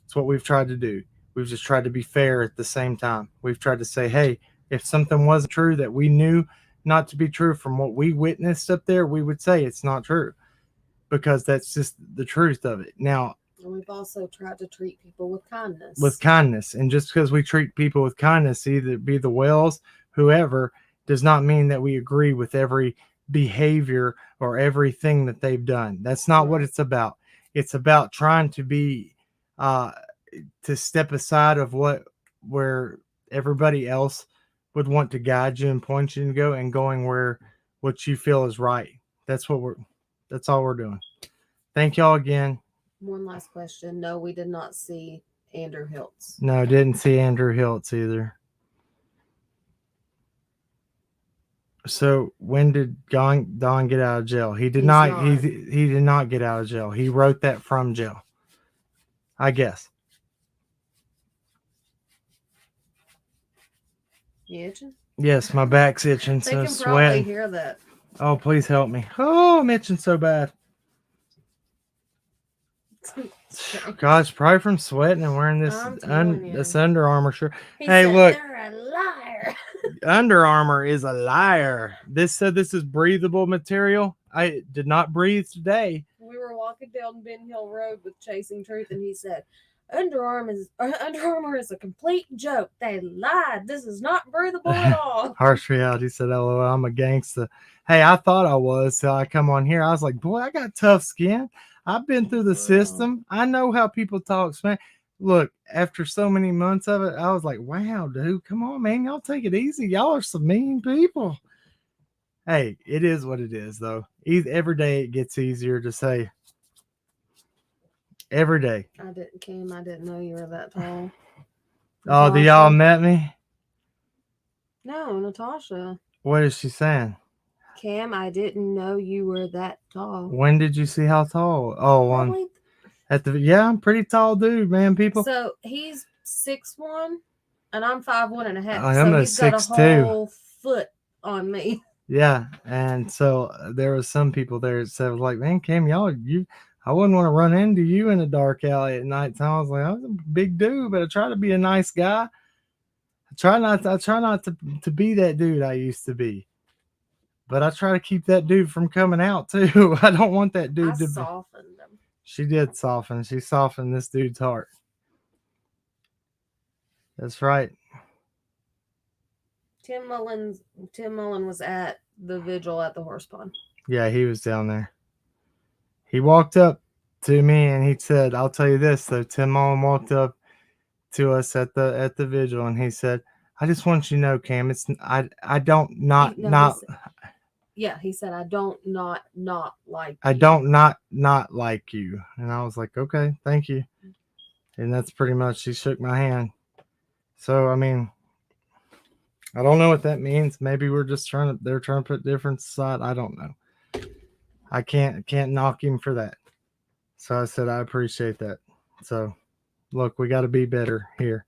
It's what we've tried to do. We've just tried to be fair at the same time. We've tried to say, hey, if something wasn't true that we knew not to be true from what we witnessed up there, we would say it's not true, because that's just the truth of it. Now, And we've also tried to treat people with kindness. And just because we treat people with kindness, either it be the Wells, whoever, does not mean that we agree with every behavior or everything that they've done. That's not what it's about. It's about trying to be to step aside of where everybody else would want to guide you and point you to go, and going where what you feel is right. That's all we're doing. Thank y'all again. One last question. No, we did not see Andrew Hiltz. No, didn't see Andrew Hiltz either. So when did Don get out of jail? He did not. He did not get out of jail. He wrote that from jail, I guess. You itching? Yes, my back's itching. They So can probably sweating. hear that. Oh, please help me. Oh, I'm itching so bad. Gosh, probably from sweating and wearing this I'm telling you. this Under Armour shirt. He Hey, said, look. "They're a liar." Under Armour is a liar. This said this is breathable material. I did not breathe today. We were walking down Ben Hill Road with Chasing Truth, and he said, Under Armour is a complete joke. They lied. This is not breathable at all. Harsh reality said, "LOL, I'm a gangster." Hey, I thought I was till I come on here. I was like, boy, I got tough skin. I've been through the system. I know how people talk, man. Look, after so many months of it, I was like, wow, dude, come on, man. Y'all take it easy. Y'all are some mean people. Hey, it is what it is, though. Every day it gets easier to say. Every day. I didn't know you were that tall. Oh, do y'all met me? No, Natasha. What is she saying? Cam, I didn't know you were that tall. When did you see how tall? Oh, Probably. I'm pretty tall dude, man. People. So he's 6'1", and I'm 5'1.5". I'm so he's got a 6'2". whole foot on me. Yeah, and so there was some people there that said, like, man, Cam, I wouldn't want to run into you in a dark alley at night time. I was like, I was a big dude, but I try to be a nice guy. I try not to be that dude I used to be. But I try to keep that dude from coming out too. I don't want that dude to softened him. She did soften. She softened this dude's heart. That's right. Tim Mullen was at the vigil at the horse pond. Yeah, he was down there. He walked up to me and he said, I'll tell you this though. Tim Mullen walked up to us at the vigil and he said, I just want you to know, Cam, I don't not he said, I don't not like you. I don't not like you. And I was like, okay, thank you. And that's pretty much, she shook my hand. So, I mean, I don't know what that means. Maybe they're trying to put difference aside. I don't know. I can't knock him for that. So I said, I appreciate that. So look, we got to be better here.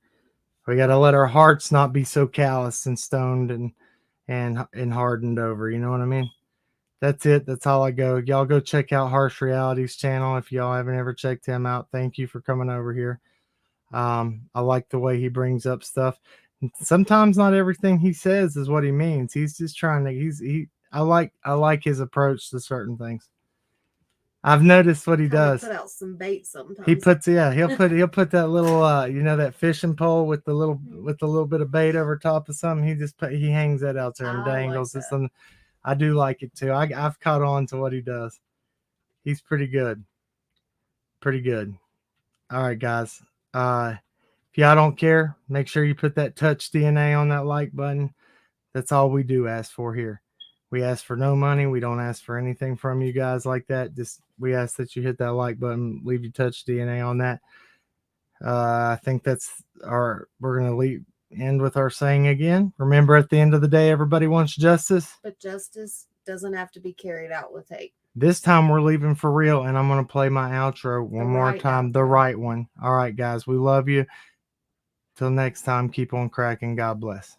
We got to let our hearts not be so callous and stoned and hardened over. You know what I mean? That's it. That's all I go. Y'all go check out Harsh Reality's channel. If y'all haven't ever checked him out, thank you for coming over here. I like the way he brings up stuff. Sometimes not everything he says is what he means. He's just trying to, I like his approach to certain things. I've noticed what he does. Put out some bait sometimes. He'll put that little that fishing pole with the little bit of bait over top of something. He hangs that out there and dangles it. I do like it too. I've caught on to what he does. He's pretty good. Pretty good. All right, guys. If y'all don't care, make sure you put that touch DNA on that like button. That's all we do ask for here. We ask for no money. We don't ask for anything from you guys like that. Just we ask that you hit that like button, leave your touch DNA on that. I think we're going to end with our saying again. Remember, at the end of the day, everybody wants justice. But justice doesn't have to be carried out with hate. This time we're leaving for real, and I'm going to play my outro one The more right time. The outro. right one. All right, guys. We love you. Till next time, keep on cracking. God bless.